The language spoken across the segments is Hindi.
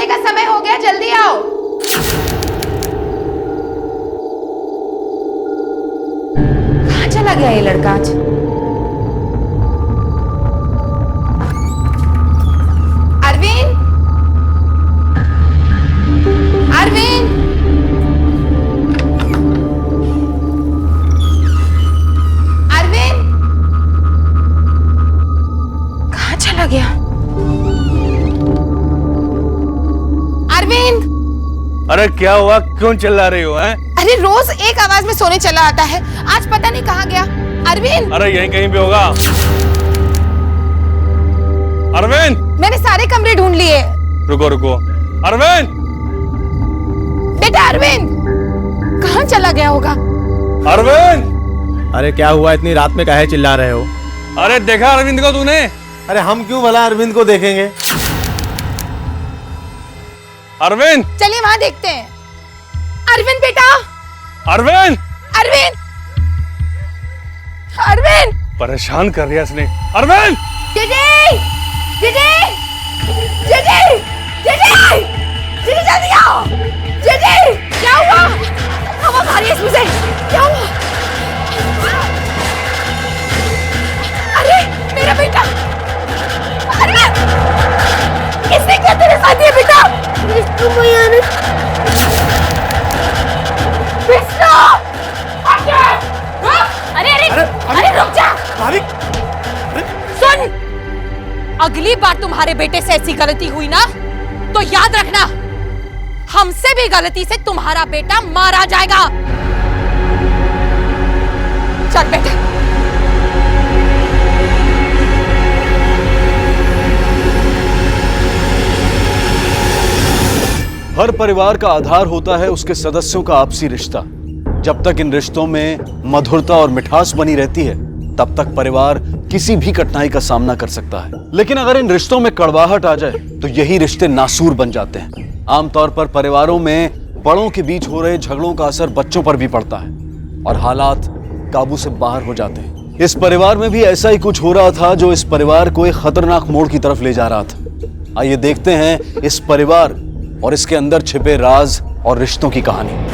का समय हो गया, जल्दी आओ। कहाँ चला गया ये लड़का आज? अरविंद, अरविंद, अरविंद, कहाँ चला गया? अरविंद! अरे क्या हुआ, क्यों चिल्ला रही हो हैं? अरे रोज एक आवाज में सोने चला आता है, आज पता नहीं कहाँ गया। अरविंद! अरे यहीं कहीं पे होगा। अरविंद! मैंने सारे कमरे ढूंढ लिए। रुको रुको, अरविंद! बेटा अरविंद, कहाँ चला गया होगा? अरविंद! अरे क्या हुआ, इतनी रात में काहे चिल्ला रहे हो? अरे देखा अरविंद को तूने? अरे हम क्यों भला अरविंद को देखेंगे? अरविंद! चलिए वहां देखते हैं। अरविंद बेटा! अरविंद! अरविंद! अरविंद! परेशान कर दिया इसने। अरविंद! जीजी! जीजी! जीजी! जीजी! जीजी जल्दी आओ! जीजी! क्या हुआ? हवा भारी है इसमें से। क्या हुआ? अरे मेरा बेटा! अरविंद! किसने क्या तेरे साथ ये बेटा? विष्णु भैया ने। विष्णु! अरे अरे अरे रुक जा! सुन, अगली बार तुम्हारे बेटे से ऐसी गलती हुई ना तो याद रखना, हमसे भी गलती से तुम्हारा बेटा मारा जाएगा। चल बेटा। हर परिवार का आधार होता है उसके सदस्यों का आपसी रिश्ता। जब तक इन रिश्तों में मधुरता और मिठास बनी रहती है, तब तक परिवार किसी भी कठिनाई का सामना कर सकता है। लेकिन अगर इन रिश्तों में कड़वाहट आ जाए तो यही रिश्ते नासूर बन जाते हैं। आमतौर पर परिवारों में बड़ों के बीच हो रहे झगड़ों का असर बच्चों पर भी पड़ता है और हालात काबू से बाहर हो जाते हैं। इस परिवार में भी ऐसा ही कुछ हो रहा था जो इस परिवार को एक खतरनाक मोड़ की तरफ ले जा रहा था। आइए देखते हैं इस परिवार और इसके अंदर छिपे राज और रिश्तों की कहानी।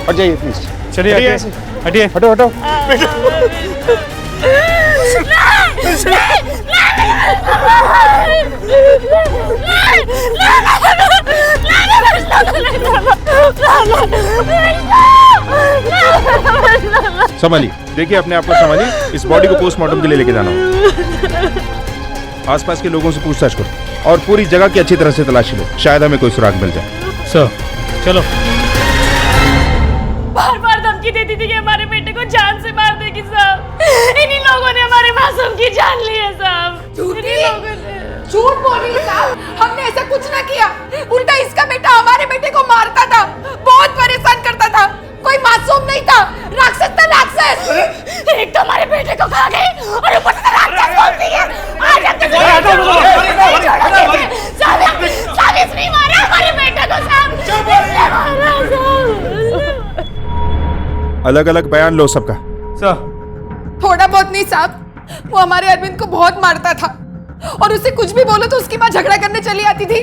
हट जाइए प्लीज। चलिए हटिए, हटो हटो। संभालिए, देखिए अपने आप को संभालिए। इस बॉडी को पोस्टमार्टम के लिए लेके जाना होगा। आसपास के लोगों से पूछताछ करो और पूरी जगह की अच्छी तरह से तलाशी लो, शायद हमें कोई सुराग मिल जाए। सर चलो। बार बार धमकी देती थी कि हमारे बेटे को जान से मार देगी साहब। इन्हीं लोगों ने हमारे मासूम की जान ली है साहब। झूठ बोल रही है साहब, हमने ऐसा कुछ ना किया। उल्टा इसका बेटा हमारे बेटे को मारता था, बहुत परेशान करता था। कोई मासूम नहीं था, राक्षस था राक्षस। एक तो हमारे बेटे को खा गई और ऊपर से राक्षस बोलती है। आज हम साहब इसने मारा हमारे बेटे को साहब। अलग अलग बयान लो सबका। सर थोड़ा बहुत नहीं साहब, वो हमारे अरविंद को बहुत मारता था और उसे कुछ भी बोलो तो उसकी माँ झगड़ा करने चली आती थी।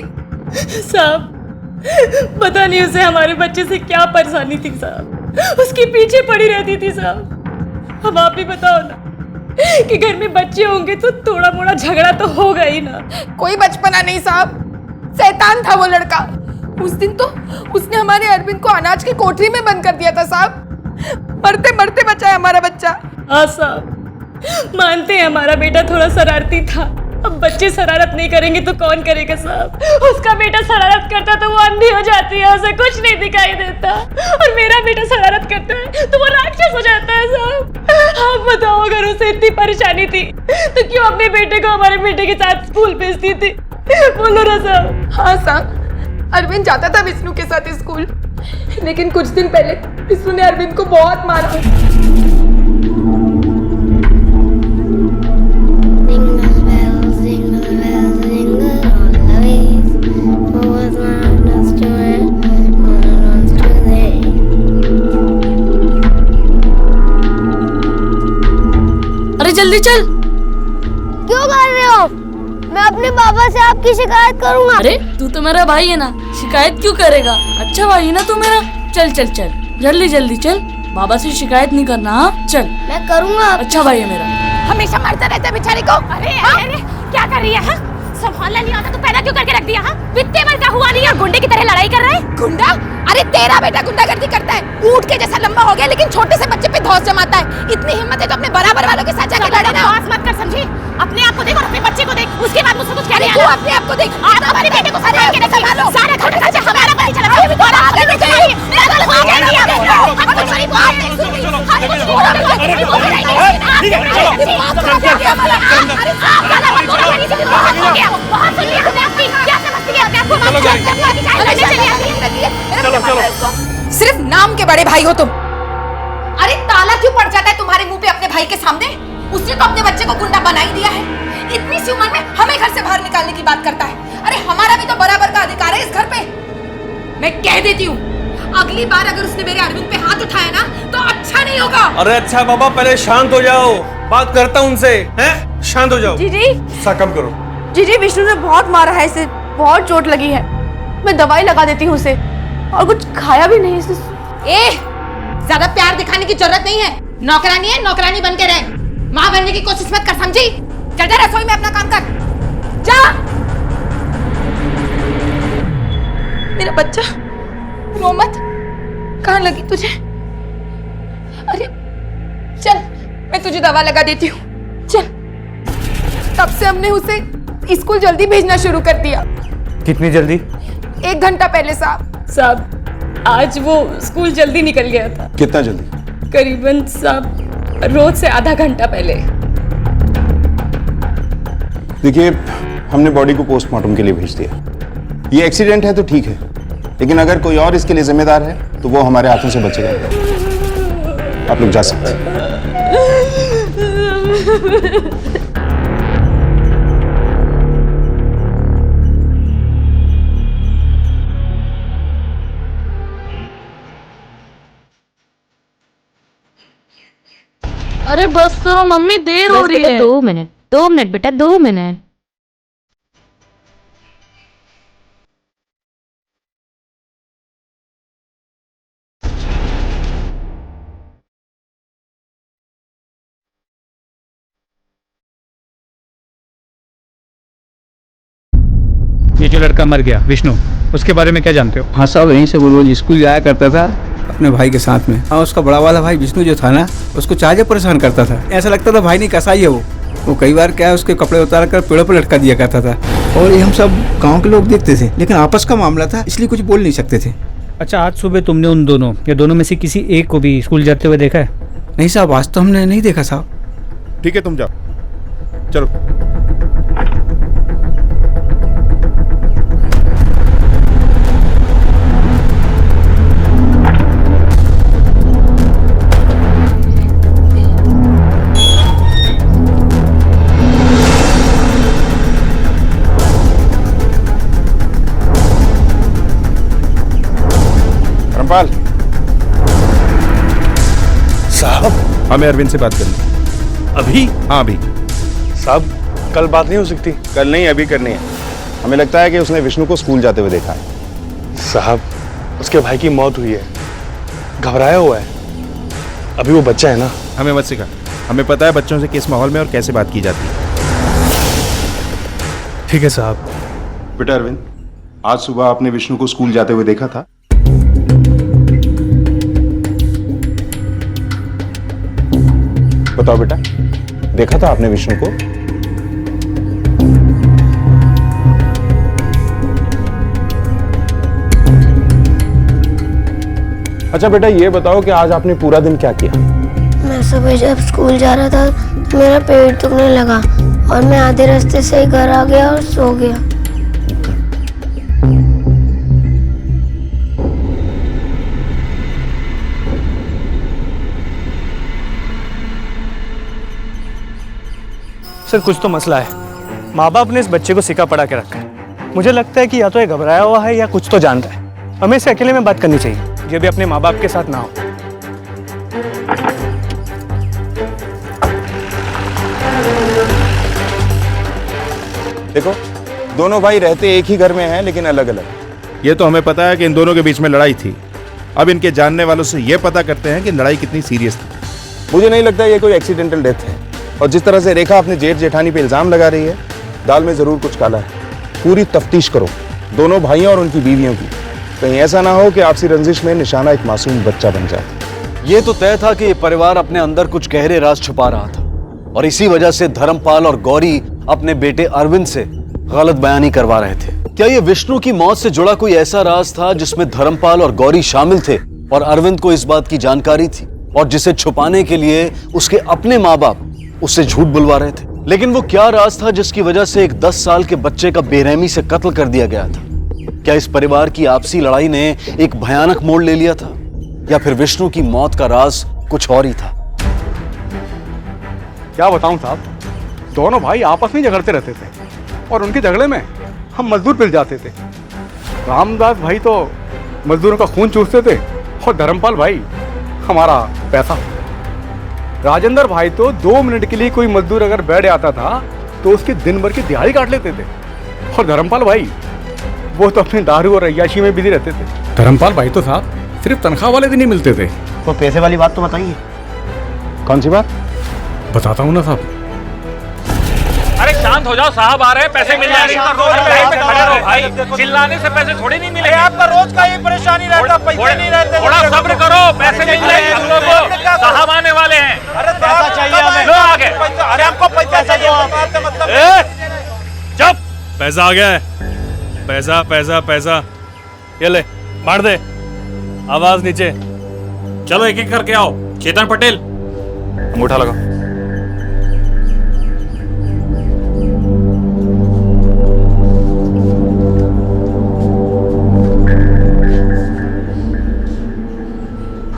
साहब पता नहीं उसे हमारे बच्चे से क्या परेशानी थी साहब, उसके पीछे पड़ी रहती थी साहब। अब आप ही बताओ ना कि घर में बच्चे होंगे तो थोड़ा मोड़ा झगड़ा तो होगा ही ना। कोई बचपना नहीं साहब, शैतान था वो लड़का। उस दिन तो उसने हमारे अरविंद को अनाज की कोठरी में बंद कर दिया था साहब। मरते मरते बचा है हमारा बच्चा। हाँ साहब, मानते हैं हमारा बेटा थोड़ा शरारती था, अब बच्चे शरारत नहीं करेंगे तो कौन करेगा साहब? उसका बेटा शरारत करता तो वो अंधी हो जाती है, उसे कुछ नहीं दिखाई देता, और मेरा बेटा शरारत करता है तो वो राक्षस हो जाता है साहब। आप बताओ, अगर उसे इतनी परेशानी थी तो क्यों अपने बेटे को हमारे बेटे के साथ स्कूल भेजती थी? बोलो ना साहब। हाँ साहब, अरविंद जाता था विष्णु के साथ स्कूल, लेकिन कुछ दिन पहले विष्णु ने अरविंद को बहुत मारा। अरे जल्दी चल। क्यों कर रहे हो? मैं अपने पापा से आपकी शिकायत करूंगा। अरे तू तो मेरा भाई है ना, शिकायत क्यों करेगा? अच्छा भाई है ना तू मेरा। चल चल चल, जल्दी जल्दी चल, बाबा से शिकायत नहीं करना। हाँ चल। मैं करूंगा। अच्छा भाई है मेरा। हमेशा मारता रहता है बेचारे को। अरे अरे क्या कर रही है? हाँ? संभालना नहीं आता तो पैदा क्यों करके रख दिया? हाँ? बित्ते भर का हुआ नहीं है, गुंडे की तरह लड़ाई कर रहा है। गुंडा? अरे तेरा बेटा गुंडागर्दी करता है, ऊंट के जैसा लंबा हो गया लेकिन छोटे से बच्चे पे धौंस जमाता है। इतनी हिम्मत है तो अपने बराबर वालों के साथ जाके लड़े ना। बकवास मत कर, समझी? अपने आप को देख और अपने बच्चे को देख, उसके बाद मुझसे कुछ कहने तू आना। अपने आप को देख। आप अपने बेटे को सारे आगे संभालो, सारा घर का खर्चा हमारा पर ही चला। अभी भी थोड़ा आगे आगे चलिए। पागल हो गया नहीं आगे। हम कुछ नहीं बात नहीं सुनती। हम कुछ बोल नहीं सुनती। बोल नहीं सुनती। अरे बात कर दिया हमारा। अरे आप ज्यादा मत बोलो, मेरी से बहुत हो गया। बहुत सुन लिया हमने आपकी। क्या समझती है अपने आप को? चलो गाड़ी। चलो चलो। सिर्फ नाम के बड़े भाई हो तुम। अरे ताला क्यों पड़ जाता है तुम्हारे मुंह पे अपने भाई के सामने? उसने तो अपने बच्चे को गुंडा बना ही दिया है। इतनी सी उम्र में हमें घर से बाहर निकालने की बात करता है। अरे हमारा भी तो बराबर का अधिकार है इस घर पे। मैं कह देती हूँ, अगली बार अगर उसने मेरे अरविंद पे हाथ उठाया ना तो अच्छा नहीं होगा। अरे अच्छा बाबा, पहले शांत हो जाओ, बात करता हूँ उनसे। हैं? शांत हो जाओ। जीजी सा कम करो। जीजी, विष्णु ने बहुत मारा है इसे, बहुत चोट लगी है। मैं दवाई लगा देती हूँ उसे, और कुछ खाया भी नहीं इसे। ए, ज्यादा प्यार दिखाने की जरूरत नहीं है। नौकरानी है, नौकरानी बन के रहे। माँ बनने की कोशिश मत कर, समझी? चल जा रसोई में अपना काम कर, जा। मेरा बच्चा, रो मत। कहाँ लगी तुझे? अरे चल, मैं तुझे दवा लगा देती हूँ। चल। तब से हमने उसे स्कूल जल्दी भेजना शुरू कर दिया। कितनी जल्दी? 1 घंटा पहले साहब। आज वो स्कूल जल्दी निकल गया था। कितना जल्दी? करीबन साहब रोज से आधा घंटा पहले। देखिए, हमने बॉडी को पोस्टमार्टम के लिए भेज दिया। ये एक्सीडेंट है तो ठीक है, लेकिन अगर कोई और इसके लिए जिम्मेदार है तो वो हमारे हाथों से बचेगा। आप लोग जा सकते हैं। अरे बस करो मम्मी, देर हो रही है। 2 मिनट बेटा, 2 मिनट। ये जो लड़का मर गया विष्णु, उसके बारे में क्या जानते हो? हाँ साहब, यहीं से वो रोज स्कूल जाया करता था अपने भाई के साथ में। हाँ, उसका बड़ा वाला भाई विष्णु जो था ना, उसको चाहे परेशान करता था। ऐसा लगता था भाई नहीं कसाई है वो कई बार क्या है, उसके कपड़े उतार कर पेड़ों पर लटका दिया करता था। और ये हम सब गांव के लोग देखते थे, लेकिन आपस का मामला था इसलिए कुछ बोल नहीं सकते थे। अच्छा, आज सुबह तुमने उन दोनों या दोनों में से किसी एक को भी स्कूल जाते हुए देखा है? नहीं साहब, आज तो हमने नहीं देखा साहब। ठीक है, तुम जाओ, चलो। रामपाल साहब, हमें अरविंद से बात करनी। अभी? हाँ अभी। साहब, कल बात नहीं हो सकती? कल नहीं, अभी करनी है। हमें लगता है कि उसने विष्णु को स्कूल जाते हुए देखा है। साहब, उसके भाई की मौत हुई है, घबराया हुआ है। अभी वो बच्चा है ना। हमें मत सिखा, हमें पता है बच्चों से किस माहौल में और कैसे बात की जाती है। ठीक है साहब। बेटा अरविंद, आज सुबह आपने विष्णु को स्कूल जाते हुए देखा था? बताओ बेटा, देखा था आपने विष्णु को? अच्छा बेटा, ये बताओ कि आज आपने पूरा दिन क्या किया? मैं सुबह जब स्कूल जा रहा था तो मेरा पेट दुखने लगा और मैं आधे रास्ते से ही घर आ गया और सो गया। सर कुछ तो मसला है। माँ बाप ने इस बच्चे को सिखा पढ़ा के रखा है। मुझे लगता है कि या तो ये घबराया हुआ है या कुछ तो जानता है। हमें इसे अकेले में बात करनी चाहिए, ये भी अपने माँ बाप के साथ ना हो। देखो, दोनों भाई रहते एक ही घर में हैं लेकिन अलग अलग। ये तो हमें पता है कि इन दोनों के बीच में लड़ाई थी। अब इनके जानने वालों से ये पता करते हैं कि लड़ाई कितनी सीरियस थी। मुझे नहीं लगता ये कोई एक्सीडेंटल डेथ है। और जिस तरह से रेखा अपने जेठ जेठानी पे इल्जाम लगा रही है, दाल में जरूर कुछ काला है। पूरी तफ्तीश करो दोनों भाइयों और उनकी बीवियों की। कहीं ऐसा ना हो कि आपसी रंजिश में निशाना एक मासूम बच्चा बन जाए। ये तो तय था कि ये परिवार अपने अंदर कुछ गहरे राज छुपा रहा था और इसी वजह से धर्मपाल और गौरी अपने बेटे अरविंद से गलत बयानी करवा रहे थे। क्या ये विष्णु की मौत से जुड़ा कोई ऐसा राज था जिसमें धर्मपाल और गौरी शामिल थे और अरविंद को इस बात की जानकारी थी और जिसे छुपाने के लिए उसके अपने माँ बाप उससे झूठ बुलवा रहे थे? लेकिन वो क्या राज था जिसकी वजह से एक 10 साल के बच्चे का बेरहमी से कत्ल कर दिया गया था? क्या इस परिवार की आपसी लड़ाई ने एक भयानक मोड़ ले लिया था या फिर विष्णु की मौत का राज कुछ और ही था? क्या बताऊं साहब, दोनों भाई आपस में झगड़ते रहते थे और उनके झगड़े में हम मजदूर पिल जाते थे। रामदास भाई तो मजदूरों का खून चूसते थे और धर्मपाल भाई हमारा पैसा। राजेंद्र भाई तो 2 मिनट के लिए कोई मजदूर अगर बैठ आता था तो उसके दिन भर की दिहाड़ी काट लेते थे और धर्मपाल भाई वो तो अपने दारू और अय्याशी में बिजी रहते थे। धर्मपाल भाई तो साहब सिर्फ तनख्वाह वाले दिन ही मिलते थे। तो पैसे वाली बात तो बताइए। कौन सी बात? बताता हूँ ना साहब। अरे शांत हो जाओ साहब, आ रहे हैं, पैसे मिल जाएंगे। खड़े रहो भाई, चिल्लाने से पैसे थोड़े नहीं मिलेंगे। आपका रोज का ये परेशानी रहता, पैसे नहीं रहते। थोड़ा सब्र करो, पैसे मिल जाएंगे हम लोगों को। साहब आने वाले हैं। अरे पैसा चाहिए हमें। लो आगे। अरे हमको पैसा चाहिए। चुप। पैसा आ गया है। पैसा पैसा पैसा, ये ले मार दे। आवाज नीचे। चलो एक एक करके आओ। चेतन पटेल, अंगूठा लगाओ।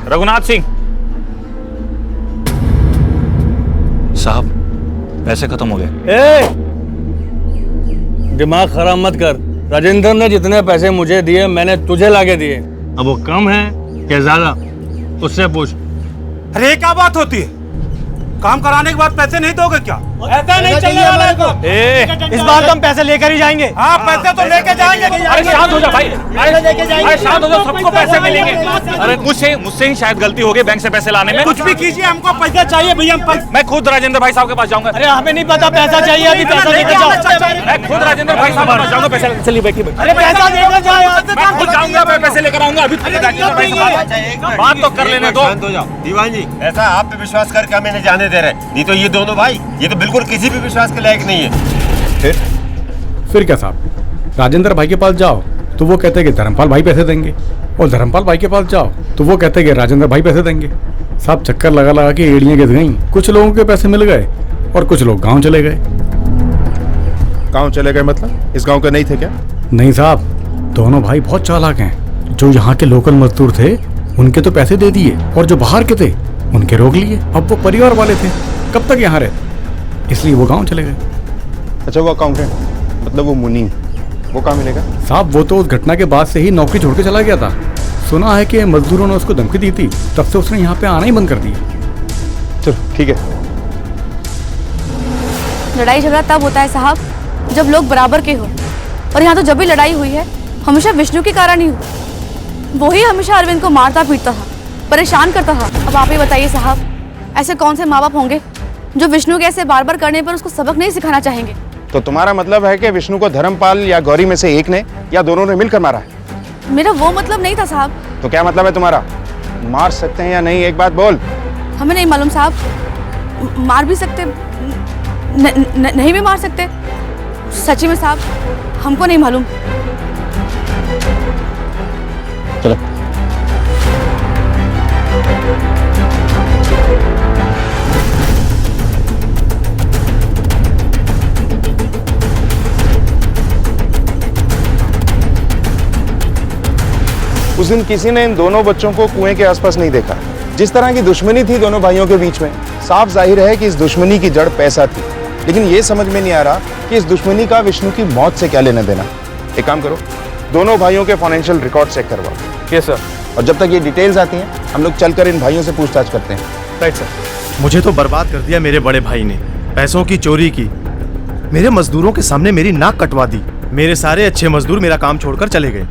रघुनाथ सिंह। साहब पैसे खत्म हो गए। दिमाग खराब मत कर। राजेंद्र ने जितने पैसे मुझे दिए मैंने तुझे लाके दिए। अब वो कम है क्या ज्यादा, उससे पूछ। अरे क्या बात होती है? काम कराने के बाद पैसे नहीं दोगे क्या? ऐसा नहीं चलने वाला है। इस बार तो हम पैसे लेकर ही जाएंगे। हाँ पैसे तो लेके जाएंगे। अरे शांत हो जा भाई, अरे शांत हो जा, सबको पैसे मिलेंगे। अरे मुझसे ही शायद गलती हो गई बैंक से पैसे लाने में। कुछ भी कीजिए, हमको पैसा चाहिए भैया। मैं खुद राजेंद्र भाई साहब के पास जाऊंगा। अरे हमें नहीं पता, पैसा चाहिए अभी, पैसा लेकर जाओ। मैं खुद राजेंद्र भाई साहब के पास जाऊंगा, पैसा। चलिए बैठिए। अरे पैसा लेकर जाओ। मैं खुद जाऊंगा, मैं पैसे लेकर आऊंगा अभी। बात तो कर लेने दो। दीवान जी, ऐसा आप पे विश्वास करके हमें नहीं जाने दे रहे, नहीं तो ये दोनों भाई ये तो बिल्कुल किसी भी विश्वास के लायक नहीं है। फिर क्या साहब, राजेंद्र भाई के पास जाओ तो वो कहते हैं कि धर्मपाल भाई पैसे देंगे और धर्मपाल भाई के पास जाओ तो वो कहते हैं कि राजेंद्र भाई पैसे देंगे। साहब चक्कर लगा लगा के एड़ियां गिर गई। कुछ लोगों के पैसे मिल गए और कुछ लोग गांव चले गए। गांव चले गए मतलब इस गांव के नहीं थे क्या? नहीं साहब, दोनों भाई बहुत चालाक हैं। जो यहाँ के लोकल मजदूर थे उनके तो पैसे दे दिए और जो बाहर के थे उनके रोक लिए। अब वो परिवार वाले थे, कब तक यहाँ रहते, इसलिए वो गांव चले गए। अच्छा वो अकाउंटेंट मतलब वो मुनीम, वो कहाँ मिलेगा? साहब वो तो उस घटना के बाद से ही नौकरी छोड़ के चला गया था। सुना है कि मजदूरों ने उसको धमकी दी थी, तब से उसने यहाँ पे आना ही बंद कर दिया। चलो ठीक है। लड़ाई झगड़ा तब होता है साहब जब लोग बराबर के हो, और यहाँ तो जब भी लड़ाई हुई है हमेशा विष्णु के कारण ही हुई। वो ही हमेशा अरविंद को मारता पीटता था, परेशान करता था। अब आप ही बताइए साहब, ऐसे कौन से माँ बाप होंगे जो विष्णु के ऐसे बार बार करने पर उसको सबक नहीं सिखाना चाहेंगे? तो तुम्हारा मतलब है कि विष्णु को धर्मपाल या गौरी में से एक ने या दोनों ने मिलकर मारा है? मेरा वो मतलब नहीं था साहब। तो क्या मतलब है तुम्हारा? मार सकते हैं या नहीं, एक बात बोल। हमें नहीं मालूम साहब, मार भी सकते नहीं भी मार सकते। सच्ची में साहब हमको नहीं मालूम। चलो उस दिन किसी ने इन दोनों बच्चों को कुएं के आसपास नहीं देखा। जिस तरह की दुश्मनी थी दोनों भाइयों के बीच में, साफ जाहिर है कि इस दुश्मनी की जड़ पैसा थी। लेकिन ये समझ में नहीं आ रहा कि इस दुश्मनी का विष्णु की मौत से क्या लेना देना। एक काम करो, दोनों भाइयों के फाइनेंशियल रिकॉर्ड चेक करवाओ। Yes sir. और जब तक ये डिटेल्स आती हैं, हम लोग चलकर इन भाइयों से पूछताछ करते हैं। Right sir. मुझे तो बर्बाद कर दिया मेरे बड़े भाई ने, पैसों की चोरी की, मेरे मजदूरों के सामने मेरी नाक कटवा दी। मेरे सारे अच्छे मजदूर मेरा काम छोड़कर चले गए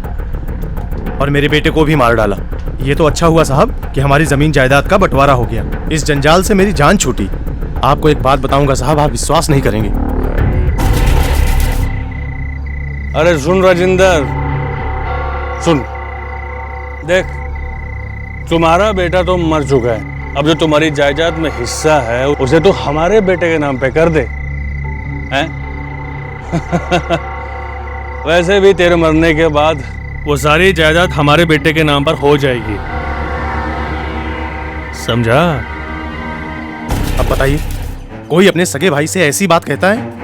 और मेरे बेटे को भी मार डाला। ये तो अच्छा हुआ साहब कि हमारी जमीन जायदाद का बंटवारा हो गया। इस जंजाल से मेरी जान छूटी। आपको एक बात बताऊंगा साहब, आप विश्वास नहीं करेंगे। अरे सुन राजेंद्र, सुन, देख, तुम्हारा बेटा तो मर चुका है। अब जो तुम्हारी जायदाद में हिस्सा है उसे तो हमारे बेटे के नाम पे कर दे, हैं? वैसे भी तेरे मरने के बाद वो सारी जायदाद हमारे बेटे के नाम पर हो जाएगी, समझा? अब बताइए, कोई अपने सगे भाई से ऐसी बात कहता है?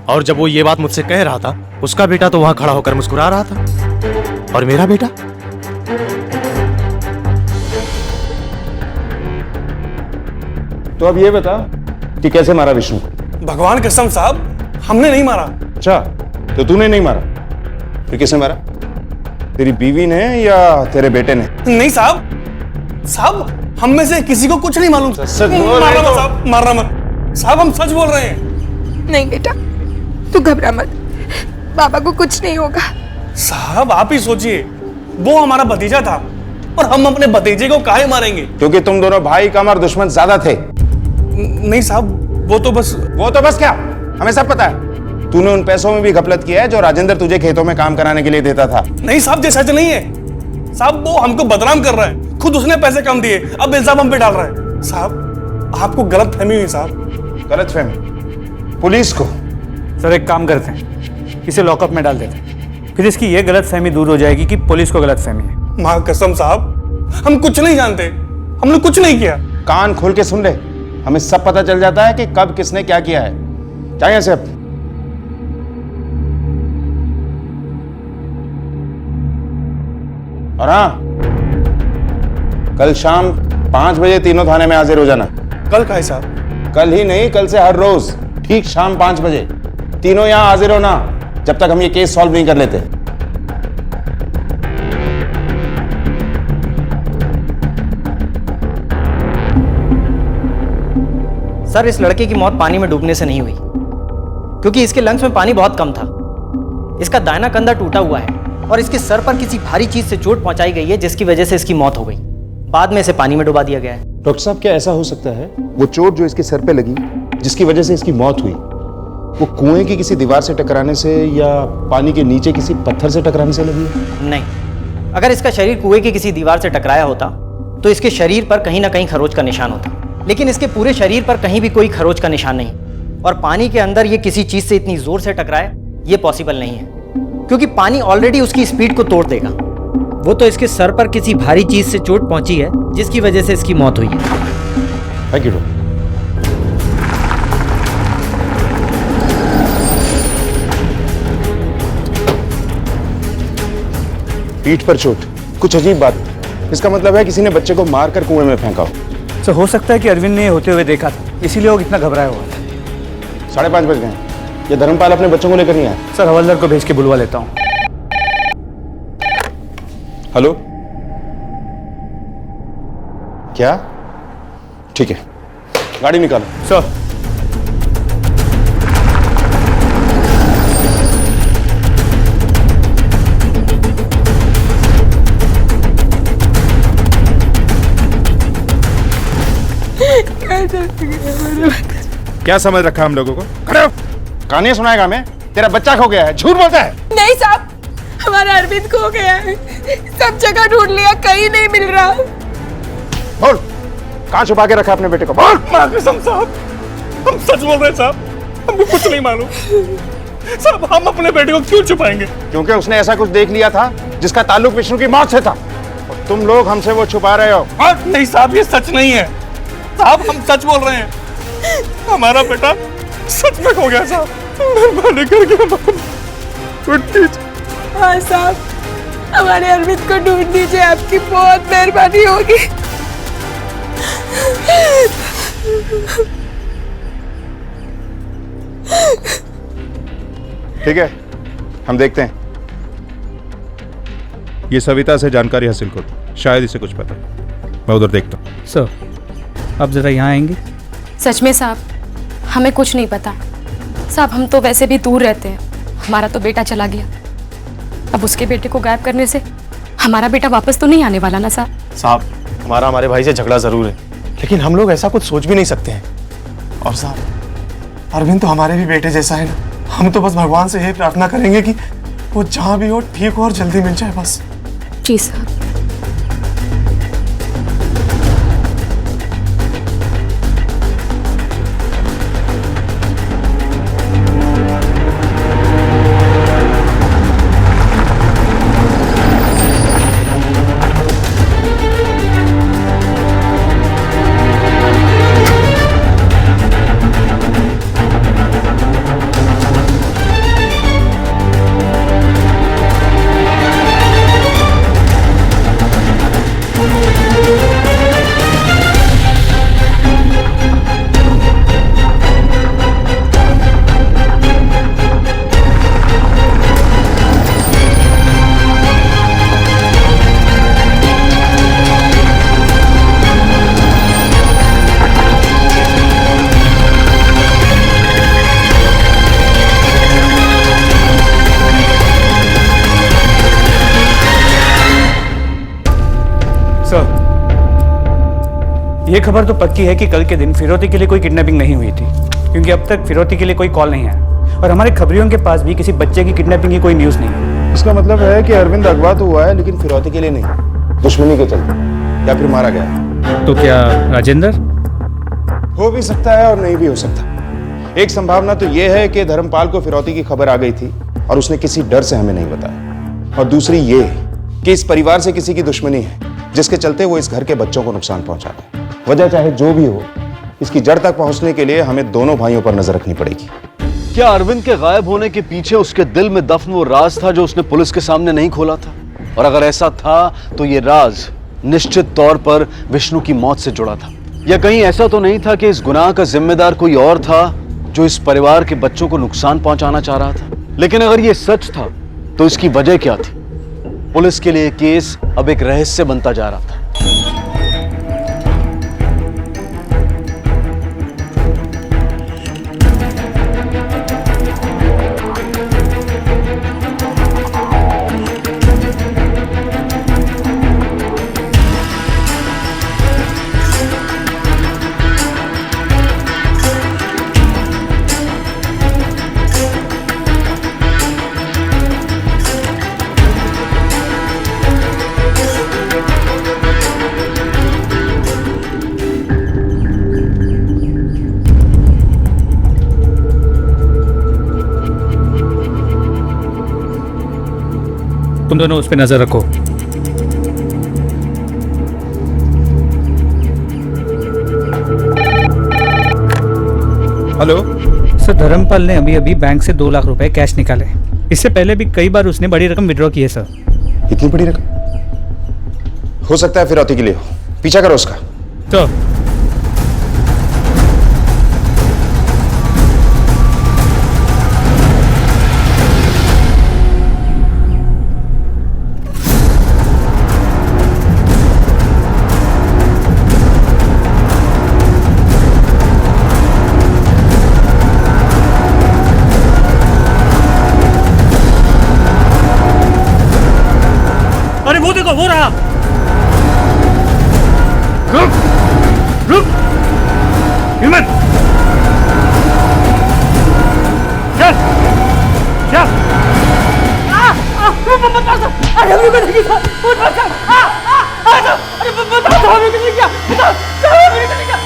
और जब वो ये बात मुझसे कह रहा था, उसका बेटा तो वहां खड़ा होकर मुस्कुरा रहा था, और मेरा बेटा? तो अब ये बता कि कैसे मारा विष्णु को? भगवान कसम साहब, हमने नहीं मारा। अच्छा, तो तूने नहीं मारा, फिर किसने मारा? तेरी बीवी ने या तेरे बेटे ने? नहीं साहब, साहब हम में से किसी को कुछ नहीं मालूम। सच बोल रहे मारना हो? मत साहब, मारना मत साहब, हम सच बोल रहे हैं। नहीं बेटा, तू घबरा मत, बाबा को कुछ नहीं होगा। साहब आप ही सोचिए, वो हमारा भतीजा था और हम अपने भतीजे को काहे मारेंगे? क्योंकि तुम दोनों भाई कम और दुश्मन ज्यादा थे। नहीं साहब, वो तो बस क्या, हमें सब पता है। तूने उन पैसों में भी घपलत किया है जो राजेंद्र तुझे खेतों में काम कराने के लिए देता था। नहीं साहब, ये सच नहीं है साहब, वो हमको बदनाम कर रहा है। खुद उसने पैसे कम दिए, अब इल्जाम हम पे डाल रहा है। साहब आपको गलत फहमी हुई साहब। गलत फहमी? पुलिस को? सर एक काम करते हैं, इसे लॉकअप में डाल देते हैं, फिर इसकी ये गलत फहमी दूर हो जाएगी कि पुलिस को गलत फहमी है। माँ कसम साहब, हम कुछ नहीं जानते, हमने कुछ नहीं किया। कान खोल के सुन ले, हमें सब पता चल जाता है कि कब किसने क्या किया है। चाहिए यहाँ से अब। और हाँ, कल शाम 5 बजे तीनों थाने में हाजिर हो जाना। कल का है साहब? कल ही नहीं, कल से हर रोज ठीक शाम 5 बजे तीनों यहाँ हाजिर होना, जब तक हम ये केस सॉल्व नहीं कर लेते। सर इस लड़के की मौत पानी में डूबने से नहीं हुई, क्योंकि इसके लंग्स में पानी बहुत कम था। इसका दाहिना कंधा टूटा हुआ है और इसके सर पर किसी भारी चीज से चोट पहुंचाई गई है, जिसकी वजह से इसकी मौत हो गई। बाद में इसे पानी में डुबा दिया गया है। डॉक्टर साहब, क्या ऐसा हो सकता है वो चोट जो इसके सर पे लगी, जिसकी वजह से इसकी मौत हुई, वो कुएं की किसी दीवार से टकराने से या पानी के नीचे किसी पत्थर से टकराने से लगी है? नहीं, अगर इसका शरीर कुएं की किसी दीवार से टकराया होता तो इसके शरीर पर कहीं ना कहीं खरोच का निशान होता, लेकिन इसके पूरे शरीर पर कहीं भी कोई खरोच का निशान नहीं। और पानी के अंदर ये किसी चीज से इतनी जोर से टकराए, ये पॉसिबल नहीं है, क्योंकि पानी ऑलरेडी उसकी स्पीड को तोड़ देगा। वो तो इसके सर पर किसी भारी चीज से चोट पहुंची है, जिसकी वजह से इसकी मौत हुई है। Thank you doctor. पीठ पर चोट, कुछ अजीब बात। इसका मतलब है किसी ने बच्चे को मारकर कुएं में फेंका हो। सर हो सकता है कि अरविंद ने होते हुए देखा था, इसीलिए वो इतना घबराया हुआ था। 5:30 बज गए। ये धर्मपाल अपने बच्चों को लेकर नहीं आया? सर हवलदार को भेज के बुलवा लेता हूँ। हेलो, क्या? ठीक है, गाड़ी निकालो। सर क्या समझ रखा हम लोगों को? खड़े हो, कहानी सुनाएगा हमें? तेरा बच्चा खो गया है, झूठ बोलता है। नहीं साहब, हमारा अरविंद खो गया है, सब जगह ढूंढ लिया, कहीं नहीं मिल रहा। बोल, कहाँ छुपा के रखा अपने बेटे को? बोल। माँ कसम साहब, हम सच बोल रहे हैं साहब, हमको कुछ नहीं मालूम। साहब हम अपने बेटे को क्यों छुपाएंगे? क्योंकि उसने ऐसा कुछ देख लिया था जिसका ताल्लुक विष्णु की मौत से था, और तुम लोग हमसे वो छुपा रहे हो। नहीं साहब, ये सच नहीं है साहब, हम सच बोल रहे हैं। हमारा बेटा सच में खो गया साहब, मेहरबानी करके हाँ साहब, हमारे अरविंद को ढूंढ दीजिए, आपकी बहुत मेहरबानी होगी। ठीक है, हम देखते हैं। ये सविता से जानकारी हासिल करो, शायद इसे कुछ पता है। मैं उधर देखता हूँ। सर, आप जरा यहाँ आएंगे? सच में साहब, हमें कुछ नहीं पता साहब। हम तो वैसे भी दूर रहते हैं, हमारा तो बेटा चला गया। अब उसके बेटे को गायब करने से हमारा बेटा वापस तो नहीं आने वाला ना साहब। साहब, हमारे भाई से झगड़ा जरूर है, लेकिन हम लोग ऐसा कुछ सोच भी नहीं सकते हैं। और साहब, अरविंद तो हमारे भी बेटे जैसा है ना। हम तो बस भगवान से यही प्रार्थना करेंगे कि वो जहाँ भी हो ठीक हो और जल्दी मिल जाए बस। जी साहब। ये खबर तो पक्की है कि कल के दिन फिरौती के लिए कोई किडनैपिंग नहीं हुई थी, क्योंकि अब तक फिरौती के लिए कोई कॉल नहीं आया और हमारे खबरियों के पास भी किसी बच्चे की किडनैपिंग की कोई न्यूज़ नहीं है। इसका मतलब है कि अरविंद अगवा तो हुआ है, लेकिन फिरौती के लिए नहीं, दुश्मनी के चलते, या फिर मारा गया। तो क्या राजेंद्र? हो भी सकता है और नहीं भी हो सकता। एक संभावना तो यह है कि धर्मपाल को फिरौती की खबर आ गई थी और उसने किसी डर से हमें नहीं बताया, और दूसरी ये कि इस परिवार से किसी की दुश्मनी है जिसके चलते वो इस घर के बच्चों को नुकसान पहुंचा रहा है। वजह चाहे जो भी हो, इसकी जड़ तक पहुंचने के लिए हमें दोनों भाइयों पर नजर रखनी पड़ेगी। क्या अरविंद के गायब होने के पीछे उसके दिल में दफन वो राज था जो उसने पुलिस के सामने नहीं खोला था? और अगर ऐसा था तो ये राज निश्चित तौर पर विष्णु की मौत से जुड़ा था। या कहीं ऐसा तो नहीं था कि इस गुनाह का जिम्मेदार कोई और था जो इस परिवार के बच्चों को नुकसान पहुंचाना चाह रहा था? लेकिन अगर ये सच था तो इसकी वजह क्या थी? पुलिस के लिए केस अब एक रहस्य बनता जा रहा था। तुम दोनों उस पर नजर रखो। हेलो सर, धर्मपाल ने अभी अभी बैंक से 2 लाख रुपए कैश निकाले। इससे पहले भी कई बार उसने बड़ी रकम विड्रॉ की है सर। इतनी बड़ी रकम? हो सकता है फिरौती के लिए हो। पीछा करो उसका। तो वो देखो, वो रहा। रुक रुक, हिम्मत, चल चल। अरे अभी मैंने किया, उठ मत कर। अरे बता दो हमें किसने किया, बता दो हमें किसने किया।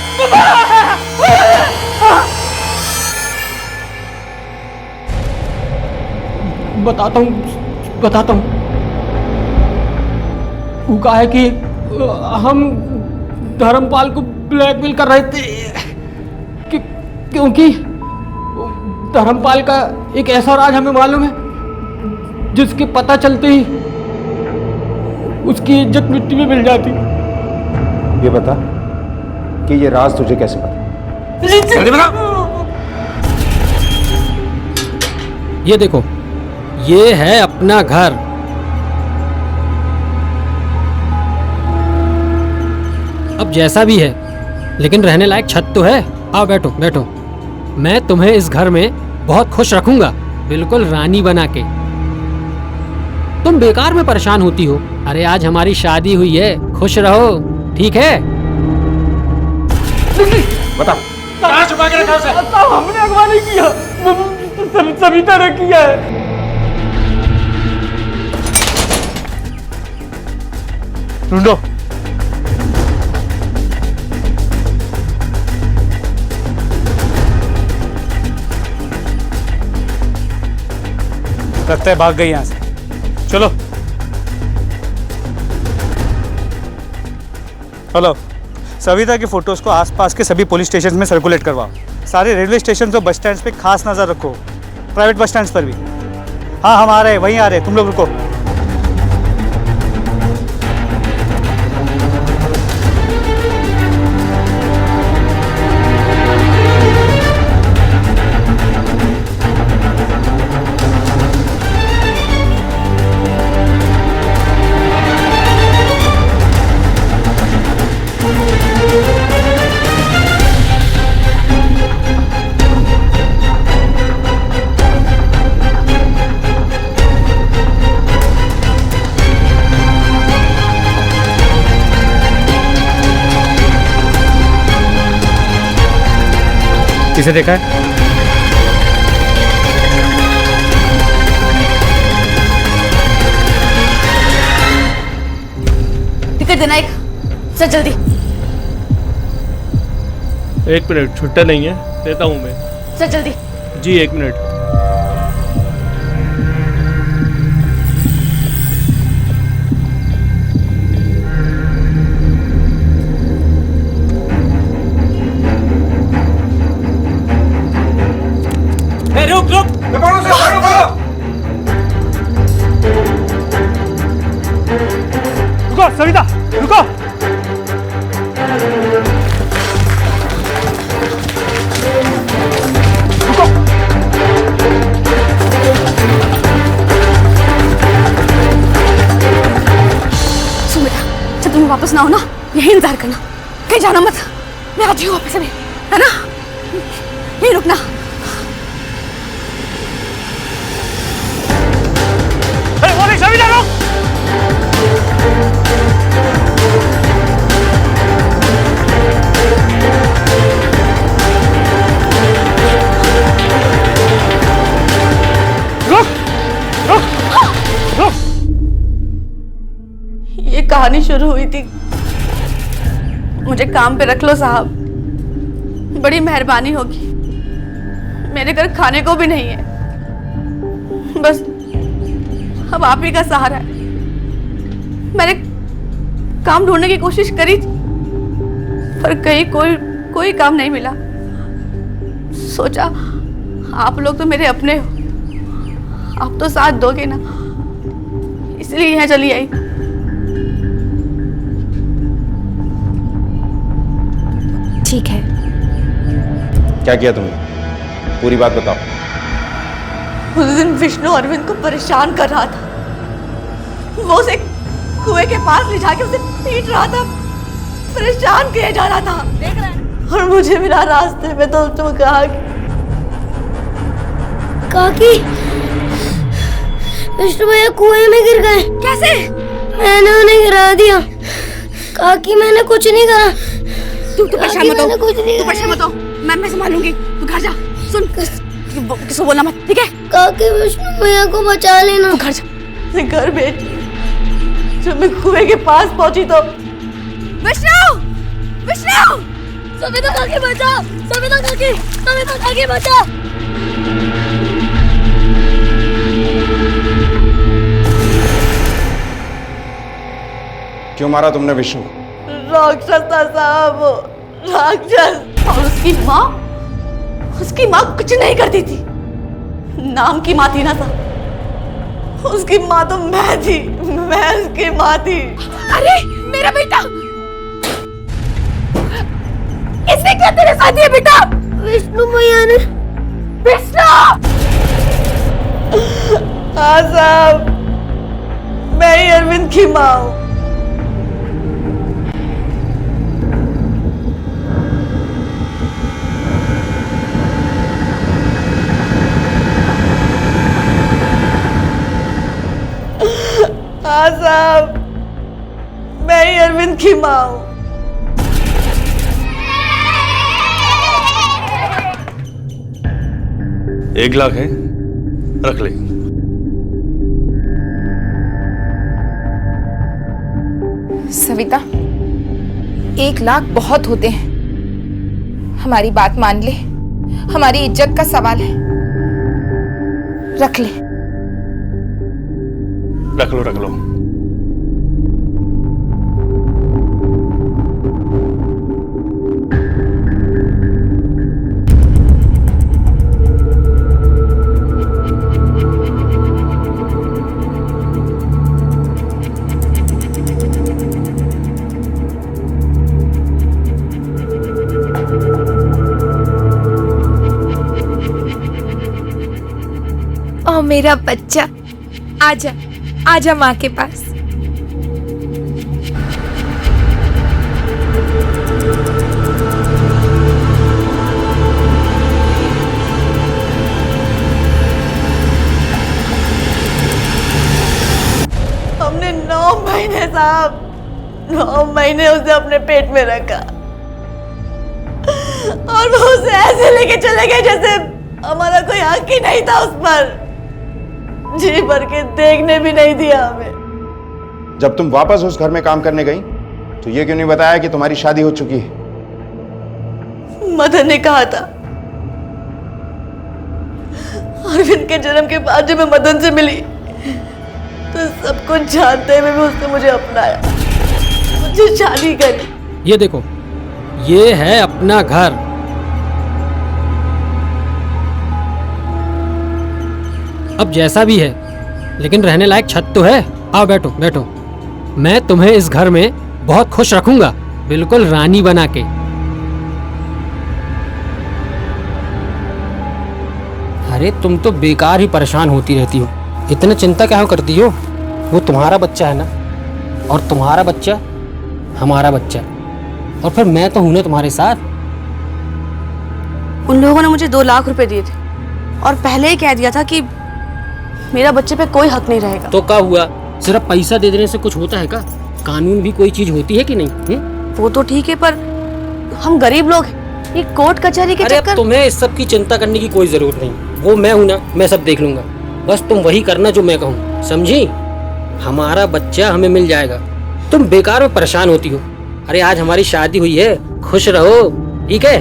बताता हूँ। वो कहा है कि हम धर्मपाल को ब्लैकमेल कर रहे थे क्योंकि धर्मपाल का एक ऐसा राज हमें मालूम है जिसके पता चलते ही उसकी इज्जत मिट्टी में मिल जाती। ये बता कि ये राज तुझे कैसे पता? जल्दी बता। ये देखो, ये है अपना घर। अब जैसा भी है, लेकिन रहने लायक छत तो है। आओ बैठो बैठो, मैं तुम्हें इस घर में बहुत खुश रखूंगा, बिल्कुल रानी बना के। तुम बेकार में परेशान होती हो। अरे आज हमारी शादी हुई है, खुश रहो, ठीक है? बता कहाँ छुपा के रखा उसे? हमने अगवा नहीं किया, सविता ने किया है। ढूंढो। लगता है भाग गई यहां से। चलो। हेलो, सविता की फोटोज को आसपास के सभी पुलिस स्टेशन में सर्कुलेट करवाओ। सारे रेलवे स्टेशन और बस स्टैंड पे खास नजर रखो, प्राइवेट बस स्टैंड पर भी। हाँ हम आ रहे हैं, वहीं आ रहे हैं, तुम लोग रुको। किसे देखा है? टिकट देना एक, चल जल्दी। 1 मिनट, छुट्टा नहीं है, देता हूँ मैं। चल जल्दी। जी 1 मिनट। रुक रुक, रुको सविता, रुको। रुको। सुन बेटा, जब तुम वापस ना हो ना, यही इंतजार करना, कहीं जाना मत। मैं आती हूँ वापस अभी, है ना? यहीं रुकना। सविता रुक। रुक रुक रुक। ये कहानी शुरू हुई थी, मुझे काम पे रख लो साहब, बड़ी मेहरबानी होगी। मेरे घर खाने को भी नहीं है, बस अब आप ही का सहारा है। मैंने काम ढूंढने की कोशिश करी पर कहीं कोई काम नहीं मिला। सोचा आप लोग तो मेरे अपने हो, आप तो साथ दोगे ना, इसलिए यहाँ चली आई। ठीक है। क्या किया तुमने? पूरी बात बताओ। उस दिन विष्णु अरविंद को परेशान कर रहा था, वो उसे कुएं के पास ले जाके उसे पीट रहा था, परेशान किया जा रहा था। देख रहा है? और मुझे मिला रास्ते में तो तुम कहा काकी, विष्णु भैया कुएं में गिर गए। कैसे? मैंने उन्हें गिरा दिया। काकी मैंने कुछ नहीं करा। तू परेशान मत हो, तू परेशान मत हो, मैं संभालूंगी। तू घर जा। सुन, किसको बोलना मत, ठीक है? काकी विष्णु भैया को बचा लेना। तू घर जा। घर बेटी, जब मैं कुएं के पास पहुंची तो विष्णु, विष्णु, सविता काकी बचा, सविता काकी बचा। क्यों मारा तुमने विष्णु? राक्षस था साहब, राक्षस। और उसकी माँ कुछ नहीं करती थी, नाम की माँ थी ना साहब। उसकी माँ तो मैं थी, मैं उसकी माँ थी। अरे मेरा बेटा, इसने क्या तेरे साथ किया बेटा? विष्णु भैया ने। विष्णु! हाँ साहब, मैं ही अरविंद की माँ हूँ। हाँ साहब, मैं ही अरविंद की माँ हूँ। एक लाख है, रख ले। सविता, 1 लाख बहुत होते हैं। हमारी बात मान ले, हमारी इज्जत का सवाल है। रख ले। रख लो, रख लो। ओ मेरा बच्चा, आजा आजा माँ के पास। हमने 9 महीने साहब, 9 महीने उसे अपने पेट में रखा और वो उसे ऐसे लेके चले गए जैसे हमारा कोई हक ही नहीं था उस पर। जी भर के देखने भी नहीं दिया हमें। जब तुम वापस उस घर में काम करने गई तो ये क्यों नहीं बताया कि तुम्हारी शादी हो चुकी है? मदन ने कहा था। अरविंद के जन्म के बाद जब मैं मदन से मिली तो सब कुछ जानते हुए भी उसने मुझे अपनाया, मुझे शादी करी। ये देखो, ये है अपना घर। अब जैसा भी है, लेकिन रहने लायक छत तो है। आओ बैठो बैठो, मैं तुम्हें इस घर में बहुत खुश रखूंगा, बिल्कुल रानी बना के। अरे तुम तो बेकार ही परेशान होती रहती हो, इतनी चिंता क्या करती हो? वो तुम्हारा बच्चा है ना, और तुम्हारा बच्चा हमारा बच्चा, और फिर मैं तो हूं ना तुम्हारे साथ। उन लोगों ने मुझे 2 लाख रुपए दिए थे और पहले ही कह दिया था कि मेरा बच्चे पे कोई हक नहीं रहेगा। तो क्या हुआ? सिर्फ पैसा दे देने से कुछ होता है क्या? कानून भी कोई चीज होती है कि नहीं? वो तो ठीक है, पर हम गरीब लोग हैं, ये कोर्ट कचहरी के चक्कर। तुम्हें इस सब की चिंता करने की कोई जरूरत नहीं, वो मैं हूं ना, मैं सब देख लूंगा। बस तुम वही करना जो मैं कहूँ, समझी? हमारा बच्चा हमें मिल जाएगा, तुम बेकार में परेशान होती हो। अरे आज हमारी शादी हुई है, खुश रहो, ठीक है?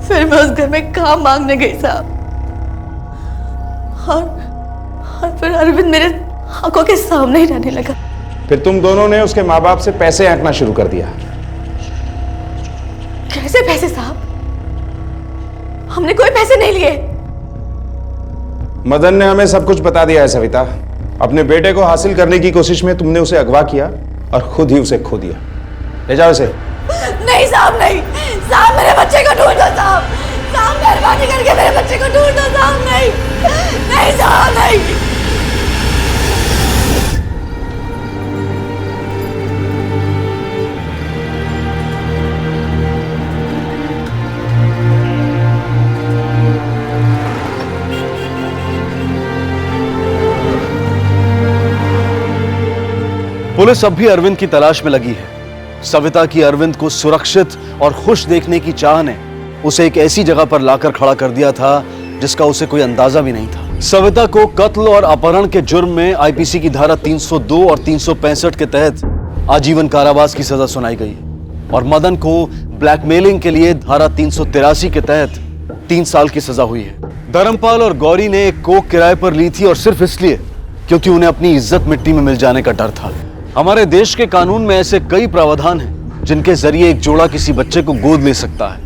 फिर मैं उस घर में काम मांगने गई साहब, और फिर अरविंद मेरे आंखों के सामने ही रहने लगा। फिर तुम दोनों ने उसके माँ बाप से पैसे ऐंठना शुरू कर दिया। कैसे पैसे साहब? हमने कोई पैसे नहीं लिए। मदन ने हमें सब कुछ बता दिया है सविता। अपने बेटे को हासिल करने की कोशिश में तुमने उसे अगवा किया और खुद ही उसे खो दिया। ले जाओ इसे। नहीं साहब, नहीं साहब, मेरे बच्चे को ढूंढ दो साहब, साहब मेहरबानी करके मेरे बच्चे को ढूंढ दो साहब। नहीं नहीं साहब, नहीं। पुलिस अब भी अरविंद की तलाश में लगी है। सविता की अरविंद को सुरक्षित और खुश देखने की चाह ने उसे एक ऐसी जगह पर लाकर खड़ा कर दिया था जिसका उसे कोई अंदाजा भी नहीं था। सविता को कत्ल और अपहरण के जुर्म में आईपीसी की धारा 302 और 365 के तहत आजीवन कारावास की सजा सुनाई गई और मदन को ब्लैकमेलिंग के लिए धारा 383 के तहत 3 साल की सजा हुई है। धर्मपाल और गौरी ने एक कोख किराए पर ली थी और सिर्फ इसलिए क्योंकि उन्हें अपनी इज्जत मिट्टी में मिल जाने का डर था। हमारे देश के कानून में ऐसे कई प्रावधान हैं जिनके जरिए एक जोड़ा किसी बच्चे को गोद ले सकता है,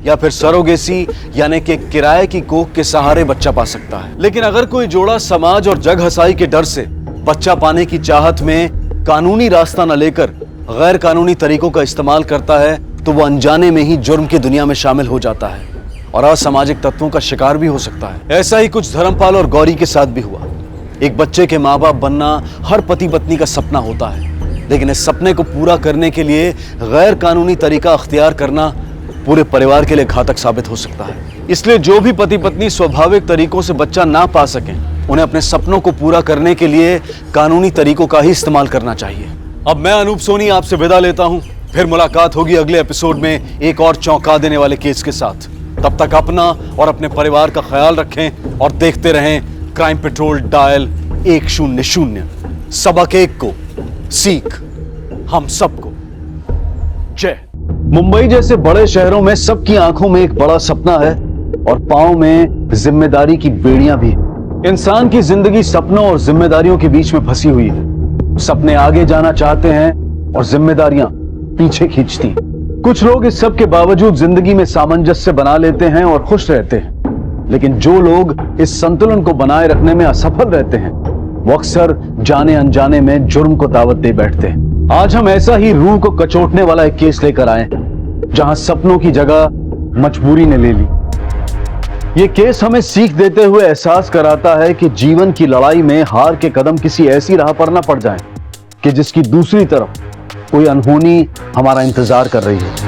या फिर सरोगेसी यानी कि किराए की कोख के सहारे बच्चा पा सकता है। लेकिन अगर कोई जोड़ा समाज और जग हसाई के डर से बच्चा पाने की चाहत में कानूनी रास्ता न लेकर गैर कानूनी तरीकों का इस्तेमाल करता है तो वो अनजाने में ही जुर्म की दुनिया में शामिल हो जाता है और असामाजिक तत्वों का शिकार भी हो सकता है। ऐसा ही कुछ धर्मपाल और गौरी के साथ भी हुआ। एक बच्चे के माँ बाप बनना हर पति पत्नी का सपना होता है, लेकिन इस सपने को पूरा करने के लिए गैर कानूनी तरीका अख्तियार करना पूरे परिवार के लिए घातक साबित हो सकता है। इसलिए जो भी पति पत्नी स्वाभाविक तरीकों से बच्चा ना पा सकें, उन्हें अपने सपनों को पूरा करने के लिए कानूनी तरीकों का ही इस्तेमाल करना चाहिए। अब मैं अनूप सोनी आपसे विदा लेता हूं। फिर मुलाकात होगी अगले एपिसोड में एक और चौंका देने वाले केस के साथ। तब तक अपना और अपने परिवार का ख्याल रखें और देखते रहें क्राइम पेट्रोल डायल 100। सबक एक को सीख हम सबको। जय। मुंबई जैसे बड़े शहरों में सबकी आंखों में एक बड़ा सपना है और पांव में जिम्मेदारी की बेड़ियां भी। इंसान की जिंदगी सपनों और जिम्मेदारियों के बीच में फंसी हुई है। सपने आगे जाना चाहते हैं और जिम्मेदारियां पीछे खींचती। कुछ लोग इस सब के बावजूद जिंदगी में सामंजस्य बना लेते हैं और खुश रहते हैं, लेकिन जो लोग इस संतुलन को बनाए रखने में असफल रहते हैं वो अक्सर जाने अनजाने में जुर्म को दावत दे बैठते हैं। आज हम ऐसा ही रूह को कचोटने वाला एक केस लेकर आए हैं जहां सपनों की जगह मजबूरी ने ले ली। ये केस हमें सीख देते हुए एहसास कराता है कि जीवन की लड़ाई में हार के कदम किसी ऐसी राह पर न पड़ जाएं कि जिसकी दूसरी तरफ कोई अनहोनी हमारा इंतजार कर रही है।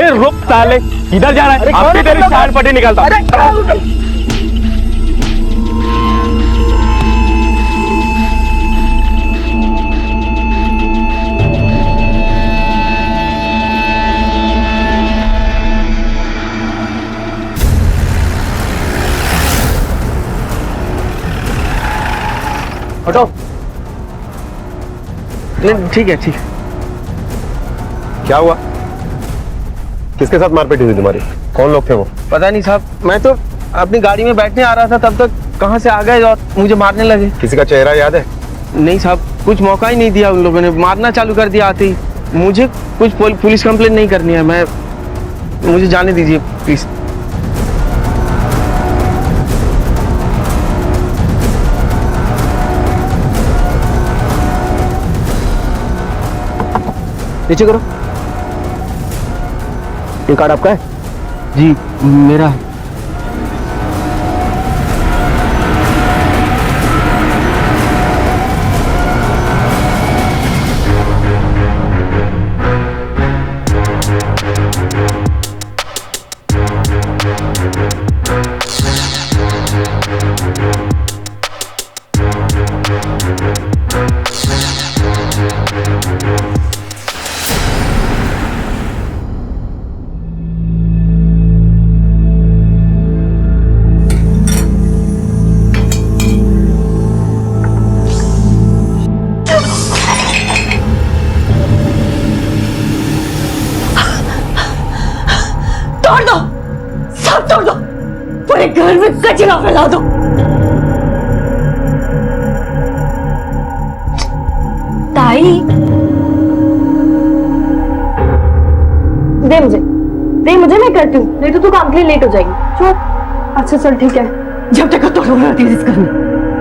रुक साले, किधर जा रहा है? आपकी तेरी चार पट्टी निकालता। हटो। ठीक है, ठीक है। क्या हुआ? किसके साथ मारपीट हुई तुम्हारी? कौन लोग थे वो? पता नहीं साहब, मैं तो अपनी गाड़ी में बैठने आ रहा था, तब तक कहां से आ गए और मुझे मारने लगे। किसी का चेहरा याद है? नहीं साहब, कुछ मौका ही नहीं दिया उन लोगों ने, मारना चालू कर दिया आते ही। मुझे कुछ पुलिस कंप्लेंट नहीं करनी है, मुझे जाने दीजिए प्लीज। नीचे करो। ये कार्ड आपका है? जी मेरा है। तोड़ दो, सब तोड़ दो, पूरे घर में कचरा फैला दो। ताई, दे मुझे मैं करती हूँ, नहीं तो तू काम के लिए लेट हो जाएगी। चुप। अच्छा चल ठीक है। जब तक तो रोक रही थी इस घर में,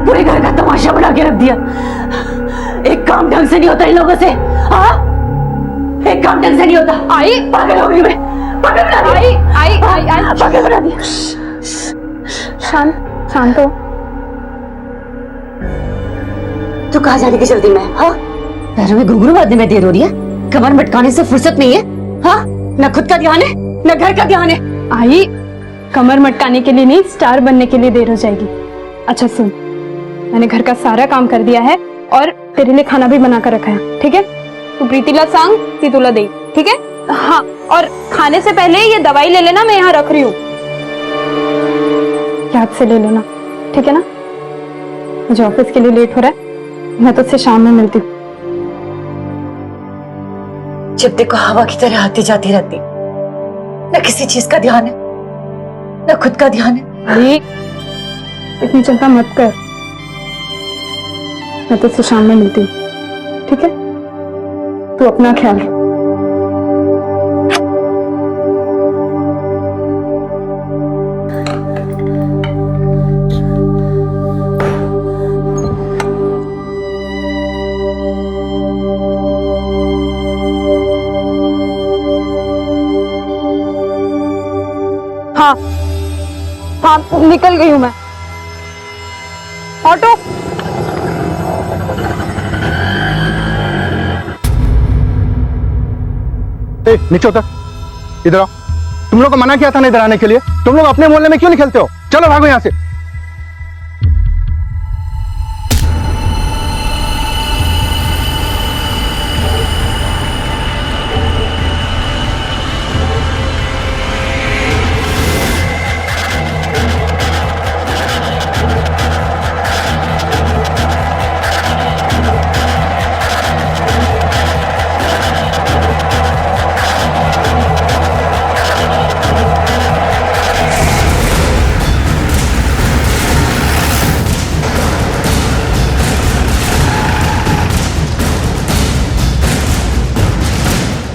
पूरे घर का तमाशा बना के रख दिया। एक काम ढंग से नहीं होता इन लोगों से। हाँ, एक काम ढंग से नहीं होता। आई पागल हो गई मैं, पागल बना दिया। आई पागल बना दिया। शांत हो। तू कहाँ जाने की जल्दी में? हाँ, पैरों में घुंघरू बांधने में देर हो रही है, कमर मटकाने से फुर्सत नहीं है। हाँ, न खुद का ध्यान है न घर का ध्यान है। आई, कमर मटकाने के लिए नहीं, स्टार बनने के लिए देर हो जाएगी। अच्छा सुन, मैंने घर का सारा काम कर दिया है और तेरे लिए खाना भी बना कर रखा है, ठीक है? तू प्रीतिला सांग सीतुला दे, ठीक है? हाँ, और खाने से पहले ये दवाई ले लेना, मैं यहाँ रख रही हूँ, याद से ले लेना, ठीक है ना? मुझे ऑफिस के लिए लेट हो रहा है, मैं तुझसे शाम में मिलती हूँ। जब देखो हवा की तरह आती जाती रहती, न किसी चीज का ध्यान है न खुद का ध्यान है। अरे इतनी चिंता मत कर, मैं तुझसे शाम में मिलती हूँ, ठीक है? तू अपना ख्याल रख। हाँ हाँ, निकल गई हूँ मैं। ऑटो। नीचे उतर, इधर आओ। तुम लोग को मना किया था ना इधर आने के लिए, तुम लोग अपने मोहल्ले में क्यों नहीं खेलते हो? चलो भागो यहाँ से।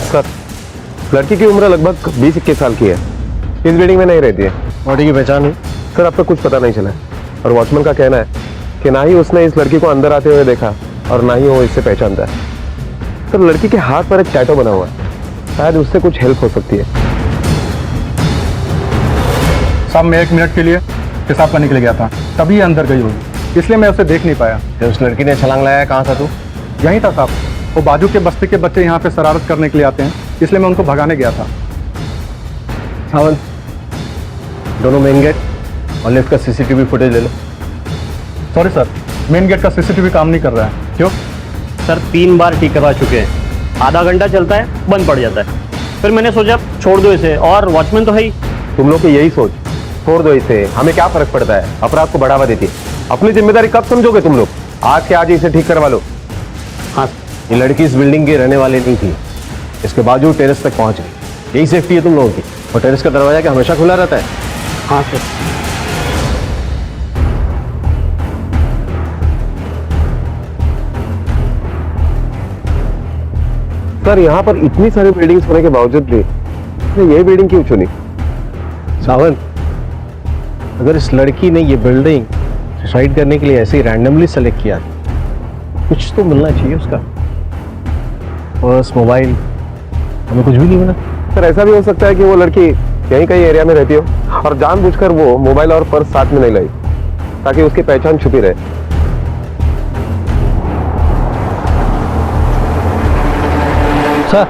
सर, लड़की की उम्र लगभग 20-21 साल की है। इस बिल्डिंग में नहीं रहती है। बॉडी की पहचान हुई? सर, अब तक कुछ पता नहीं चला और वॉचमैन का कहना है कि ना ही उसने इस लड़की को अंदर आते हुए देखा और ना ही वो इससे पहचानता है। सर, लड़की के हाथ पर एक टैटू बना हुआ है, शायद उससे कुछ हेल्प हो सकती है। साहब, मैं 1 मिनट के लिए पेशाब करने के लिए गया था, तभी ये अंदर गई होगी, इसलिए मैं उसे देख नहीं पाया। उस लड़की ने छलांग लगाया, कहाँ था तू? यहीं था साहब। वो बाजू के बस्ती के बच्चे यहाँ पे शरारत करने के लिए आते हैं, इसलिए मैं उनको भगाने गया था। सावन, दोनों मेन गेट और लिफ्ट का सीसीटीवी फुटेज ले लो। सॉरी सर, मेन गेट का सीसीटीवी काम नहीं कर रहा है। क्यों? सर 3 बार ठीक करवा चुके हैं, आधा घंटा चलता है, बंद पड़ जाता है। फिर मैंने सोचा छोड़ दो इसे, और वॉचमैन तो है ही। तुम लोग की यही सोच, छोड़ दो इसे, हमें क्या फर्क पड़ता है, अपराध को बढ़ावा देती है। अपनी जिम्मेदारी कब समझोगे तुम लोग? आज के आज इसे ठीक करवा लो। हाँ, ये लड़की इस बिल्डिंग की रहने वाली नहीं थी, इसके बावजूद टेरेस तक पहुंच गई। यही सेफ्टी है तुम लोगों की। और टेरेस का दरवाजा क्या हमेशा खुला रहता है? हाँ सर। सर, यहाँ पर इतनी सारी बिल्डिंग्स होने के बावजूद भी ये बिल्डिंग क्यों चुनी? सावन, अगर इस लड़की ने ये बिल्डिंग सुसाइड करने के लिए ऐसे ही रैंडमली सेलेक्ट किया, कुछ तो मिलना चाहिए उसका। पर्स, मोबाइल, हमें कुछ भी नहीं मिला। सर, ऐसा भी हो सकता है कि वो लड़की यहीं कहीं एरिया में रहती हो और जानबूझकर वो मोबाइल और पर्स साथ में नहीं लाई, ताकि उसकी पहचान छुपी रहे। सर,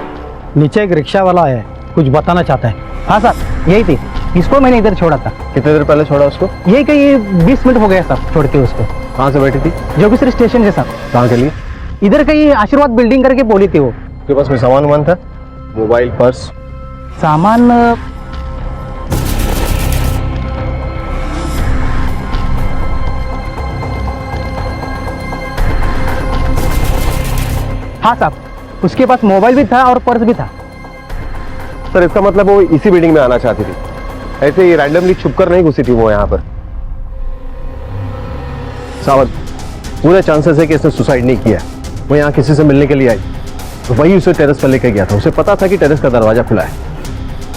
नीचे एक रिक्शा वाला है, कुछ बताना चाहता है। हाँ सर, यही थी, इसको मैंने इधर छोड़ा था। कितने देर पहले छोड़ा उसको? यही कहीं 20 मिनट हो गया सर छोड़ते उसको। कहाँ से बैठी थी? जोगेश्वरी स्टेशन से सर। कहाँ के लिए? इधर कहीं आशीर्वाद बिल्डिंग करके बोली थी वो। उसके पास में सामान वामान था? Mobile, purse? सामान हाँ साहब, उसके पास मोबाइल भी था और पर्स भी था। सर, इसका मतलब वो इसी बिल्डिंग में आना चाहती थी, ऐसे ही रैंडमली छुपकर नहीं घुसी थी वो यहाँ पर। सावंत, पूरे चांसेस है कि इसने सुसाइड नहीं किया। वो यहाँ किसी से मिलने के लिए आई, तो वही उसे टेरेस पर लेकर गया था। उसे पता था कि टेरेस का दरवाजा खुला है।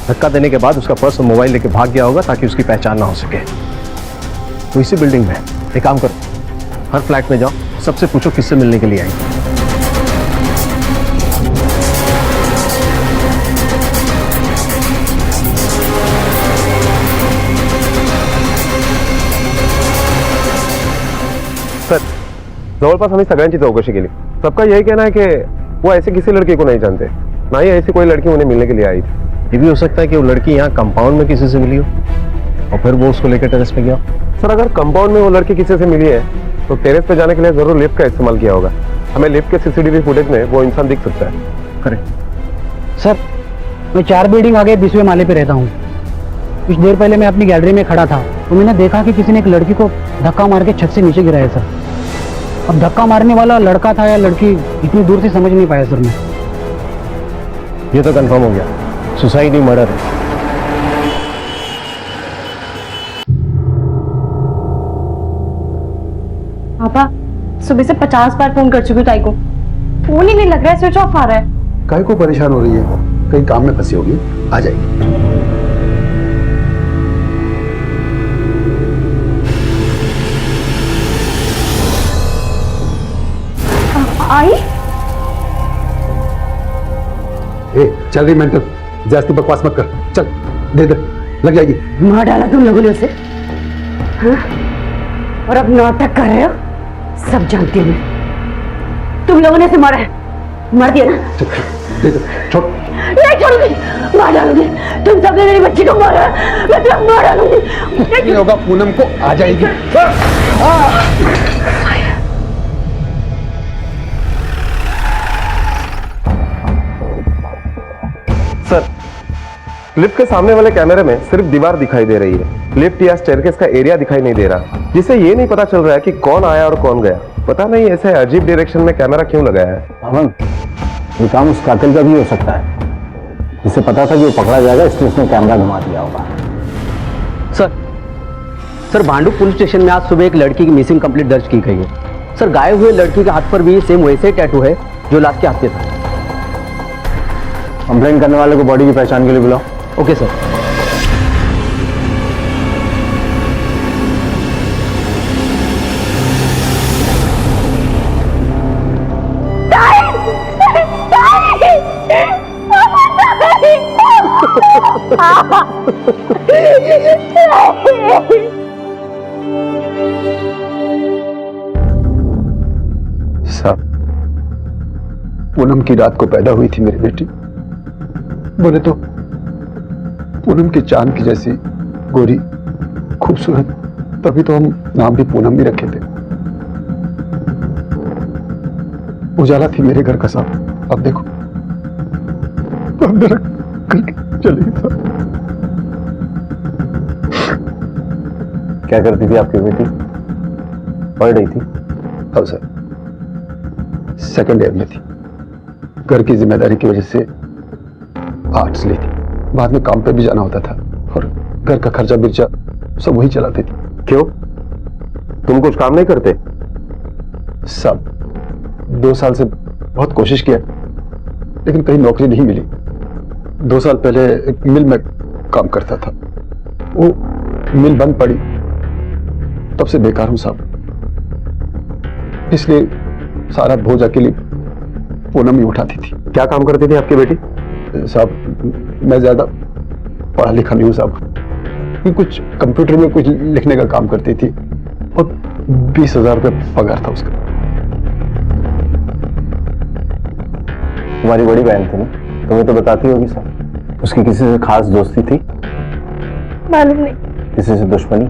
धक्का देने के बाद उसका पर्स और मोबाइल लेके भाग गया होगा ताकि उसकी पहचान ना हो सके। तो इसी बिल्डिंग में एक काम करो, हर फ्लैट में जाओ, सबसे पूछो किससे मिलने के लिए आई। सर, जवळपास आम्ही सगळ्यांची चौकशी केली, सबका यही कहना है कि वो ऐसे किसी लड़की को नहीं जानते, ना ही ऐसी कोई लड़की उन्हें मिलने के लिए आई थी। ये भी हो सकता है कि वो लड़की यहाँ कंपाउंड में किसी से मिली हो और फिर वो उसको लेकर टेरेस पे गया। सर, अगर कंपाउंड में वो लड़की किसी से मिली है तो टेरेस पे जाने के लिए जरूर लिफ्ट का इस्तेमाल किया होगा। हमें लिफ्ट के सीसीटीवी फुटेज में वो इंसान दिख सकता है। करेक्ट। सर, मैं 4 बिल्डिंग आगे 20वें माले पे रहता हूँ। कुछ देर पहले मैं अपनी गैलरी में खड़ा था तो मैंने देखा कि किसी ने एक लड़की को धक्का मार के छत से नीचे गिराया सर। अब धक्का मारने वाला लड़का था या लड़की इतनी दूर से समझ नहीं पाया सर मैं। ये तो कंफर्म हो गया, सुसाइड ही मर्डर है। पापा सुबह से 50 बार फोन कर चुकी हूँ ताई को, फोन ही नहीं लग रहा है, स्विच ऑफ आ रहा है। काहे को परेशान हो रही है? कहीं काम में फंसी होगी, आ जाएगी। आई चल रही मेंटल, जास्ती बकवास मत कर, चल दे दे, लग जाएगी। मार डाला तुम लोगों ने उसे, हाँ? और अब नाटक कर रहे हो, सब जानती हूँ मैं। तुम लोगों ने इसे मारा है, मार दिया ना? दे दे, छोड़। नहीं छोड़ूंगी, मार डालूंगी। तुम सबने मेरी बच्ची को मारा, मैं तुम्हें मार डालूंगी। ये होगा, पूनम को आ जाएगी। सर, लिफ्ट के सामने वाले कैमरे में सिर्फ दीवार दिखाई दे रही है, लिफ्ट या स्टेयरकेस का एरिया दिखाई नहीं दे रहा, जिससे ये नहीं पता चल रहा है कि कौन आया और कौन गया। पता नहीं ऐसे अजीब डायरेक्शन में कैमरा क्यों लगाया है। अमन, ये काम उस कातिल का भी हो सकता है, जिसे पता था कि वो पकड़ा जाएगा, इसलिए उसने कैमरा घुमा दिया होगा। सर भांडू पुलिस स्टेशन में आज सुबह एक लड़की की मिसिंग कंप्लेंट दर्ज की गई है। सर गायब हुए लड़की के हाथ पर भी सेम वैसे ही टैटू है जो लाश के हाथ पे था। कंप्लेंट करने वाले को बॉडी की पहचान के लिए बुलाओ। Okay sir. साहब, पूनम की रात को पैदा हुई थी मेरी बेटी। बोले तो पूनम की चांद की जैसी गोरी, खूबसूरत, तभी तो हम नाम भी पूनम ही रखे थे। उजाला थी मेरे घर का साहब, अब देखो अंदर करके चली गई साहब। क्या करती थी आपकी बेटी? पढ़ रही थी? अब सर सेकंड ईयर में थी, घर की जिम्मेदारी की वजह से आर्ट्स ली थी, बाद में काम पे भी जाना होता था और घर का खर्चा बिर्चा सब वही चलाती थी। क्यों, तुम कुछ काम नहीं करते? सब 2 साल से बहुत कोशिश किया लेकिन कहीं नौकरी नहीं मिली। 2 साल पहले एक मिल में काम करता था, वो मिल बंद पड़ी, तब से बेकार हूं साहब। इसलिए सारा बोझ अकेली पूनम ही उठाती थी। क्या काम करती थी आपकी बेटी? साहब मैं ज्यादा पढ़ा लिखा नहीं हूं साहब, कुछ कंप्यूटर में कुछ लिखने का काम करती थी और 20,000 रुपये पगार था उसका। तुम्हारी बड़ी बहन थी ना, तुम्हें तो बताती होगी सब। उसकी किसी से खास दोस्ती थी? मालूम नहीं। किसी से दुश्मनी?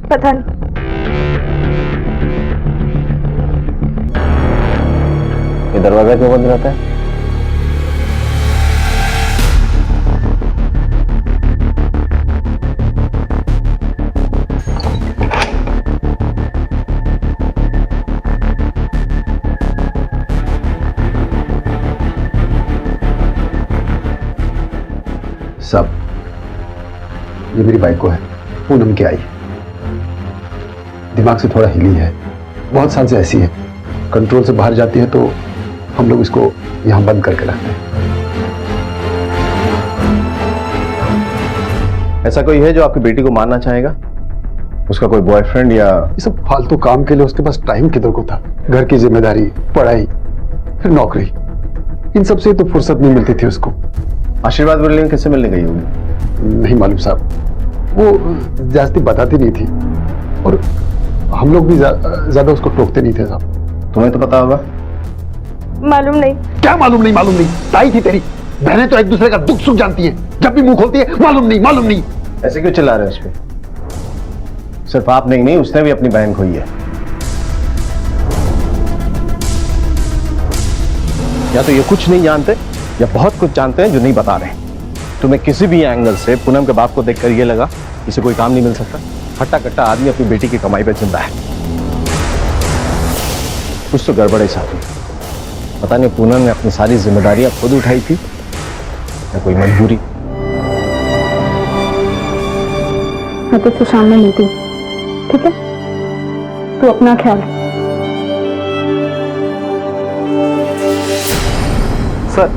पता नहीं। ये दरवाजा क्यों बंद रहता है? सब ये मेरी बाइक को है, पूनम की आई, दिमाग से थोड़ा हिली है, बहुत साल से ऐसी है, कंट्रोल से बाहर जाती है तो हम लोग इसको यहां बंद करके रखते हैं। ऐसा कोई है जो आपकी बेटी को मारना चाहेगा? उसका कोई बॉयफ्रेंड या? ये सब फालतू काम के लिए उसके पास टाइम किधर को था? घर की जिम्मेदारी, पढ़ाई, फिर नौकरी, इन सब से तो फुर्सत नहीं मिलती थी उसको। आशीर्वाद बिल्डिंग किससे मिलने गई होगी? नहीं मालूम साहब, वो जास्ती बताती नहीं थी और हम लोग भी ज्यादा उसको टोकते नहीं थे साहब। तुम्हें तो पता होगा। मालूम नहीं। क्या मालूम नहीं? मालूम नहीं ताई थी तेरी बहनें तो एक दूसरे का दुख सुख जानती है, जब भी मुंह खोलती है मालूम नहीं मालूम नहीं। ऐसे क्यों चिल्ला रहे हैं उस पे? सिर्फ आप नहीं, उसने भी अपनी बहन खोई है। या तो ये कुछ नहीं जानते या बहुत कुछ जानते हैं जो नहीं बता रहे। तुम्हें किसी भी एंगल से पूनम के बाप को देखकर ये लगा इसे कोई काम नहीं मिल सकता? हट्टा कट्टा आदमी अपनी बेटी की कमाई पे जिंदा है। कुछ तो गड़बड़ है साहब। पता नहीं पूनम ने अपनी सारी जिम्मेदारियां खुद उठाई थी या कोई मजबूरी। मैं तुझसे शाम में मिलती हूँ, ठीक है? तू अपना ख्याल रख। सर,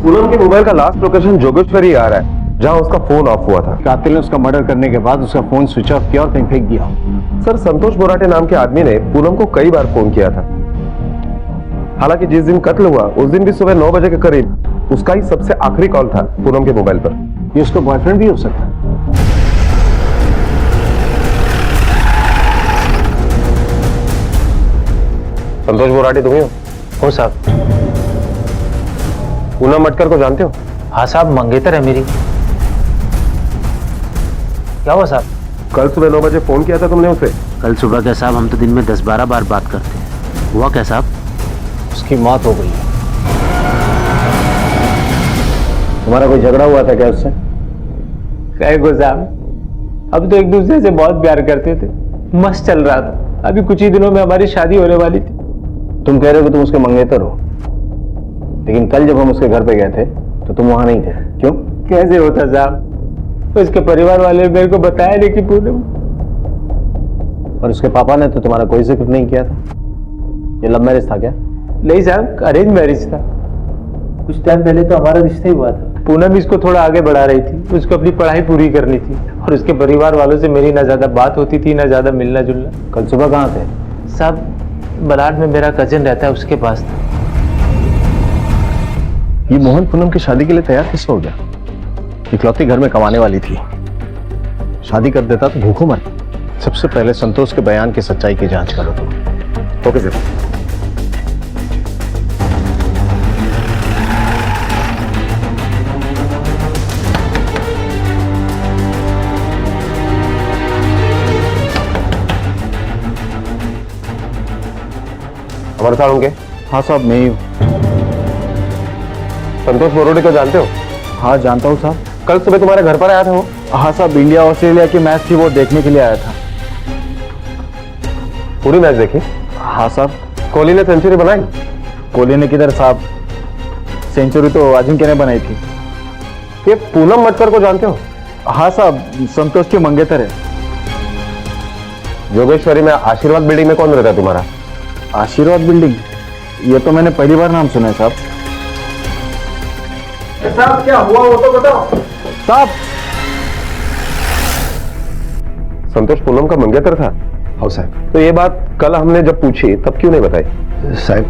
पूनम के मोबाइल का लास्ट लोकेशन जोगेश्वरी आ रहा है, जहां उसका फोन ऑफ हुआ था। कातिल ने उसका मर्डर करने के बाद उसका फोन स्विच ऑफ किया और कहीं फेंक दिया। सर, संतोष बोराटे नाम के आदमी ने पूनम को कई बार फोन किया था। हालांकि जिस दिन कत्ल हुआ उस दिन भी सुबह 9 बजे के करीब उसका ही सबसे आखिरी कॉल था पूनम के मोबाइल पर। ये उसका बॉयफ्रेंड भी हो सकता है। संतोष बोराटे तुम ही हो साहब? पूनम मटकर को जानते हो? हाँ साहब, मंगेतर है मेरी। क्या हुआ साहब? कल सुबह 9 बजे फोन किया था तुमने उसे? कल सुबह क्या साहब, हम तो दिन में 10-12 बार बात करते हैं। हुआ क्या साहब? उसकी मौत हो गई है। तुम्हारा कोई झगड़ा हुआ था क्या उससे? कहे को साहब, अब तो एक दूसरे से बहुत प्यार करते थे, मस्त चल रहा था। अभी कुछ ही दिनों में हमारी शादी होने वाली थी। तुम कह रहे हो कि तुम उसके मंगेतर हो, लेकिन कल जब हम उसके घर पे गए थे तो तुम वहां नहीं थे, क्यों? कैसे होता साहब, उसके परिवार वाले मेरे को बताया नहीं कि पूनम। और उसके पापा ने तो तुम्हारा कोई जिक्र नहीं किया था। ये लव मैरिज था क्या? नहीं साहब, अरेंज मैरिज था। कुछ टाइम पहले तो हमारा रिश्ता ही हुआ था। पूनम इसको थोड़ा आगे बढ़ा रही थी, उसको अपनी पढ़ाई पूरी करनी थी और उसके परिवार वालों से मेरी ना ज्यादा बात होती थी ना ज्यादा मिलना जुलना। कल सुबह कहाँ थे? साहब, बलाड में मेरा कजिन रहता है, उसके पास था। ये मोहन पूनम की शादी के लिए तैयार कैसे हो गया? इकलौती घर में कमाने वाली थी, शादी कर देता तो भूखों मर। सबसे पहले संतोष के बयान की सच्चाई की जांच करो तुम। Okay sir. अमरता होंगे? हाँ साहब, मैं ही हूँ। संतोष बोराटे को जानते हो? हाँ जानता हूँ साहब। कल सुबह तुम्हारे घर पर आया था वो? हाँ साहब, इंडिया ऑस्ट्रेलिया की मैच थी, वो देखने के लिए आया था। पूरी मैच देखी? हाँ साहब। कोहली ने सेंचुरी बनाई? कोहली ने किधर साहब, सेंचुरी तो अजिंक्य ने बनाई थी। ये पूनम मटकर को जानते हो? हाँ साहब, संतोष के मंगेतर है। जोगेश्वरी में आशीर्वाद बिल्डिंग में कौन रहता है तुम्हारा? आशीर्वाद बिल्डिंग? ये तो मैंने पहली बार नाम सुना है साहब। साहब क्या हुआ वो तो बताओ साहब। संतोष पूनम का मंगेतर था? हाँ साहब। तो ये बात कल हमने जब पूछी तब क्यों नहीं बताई? साहब,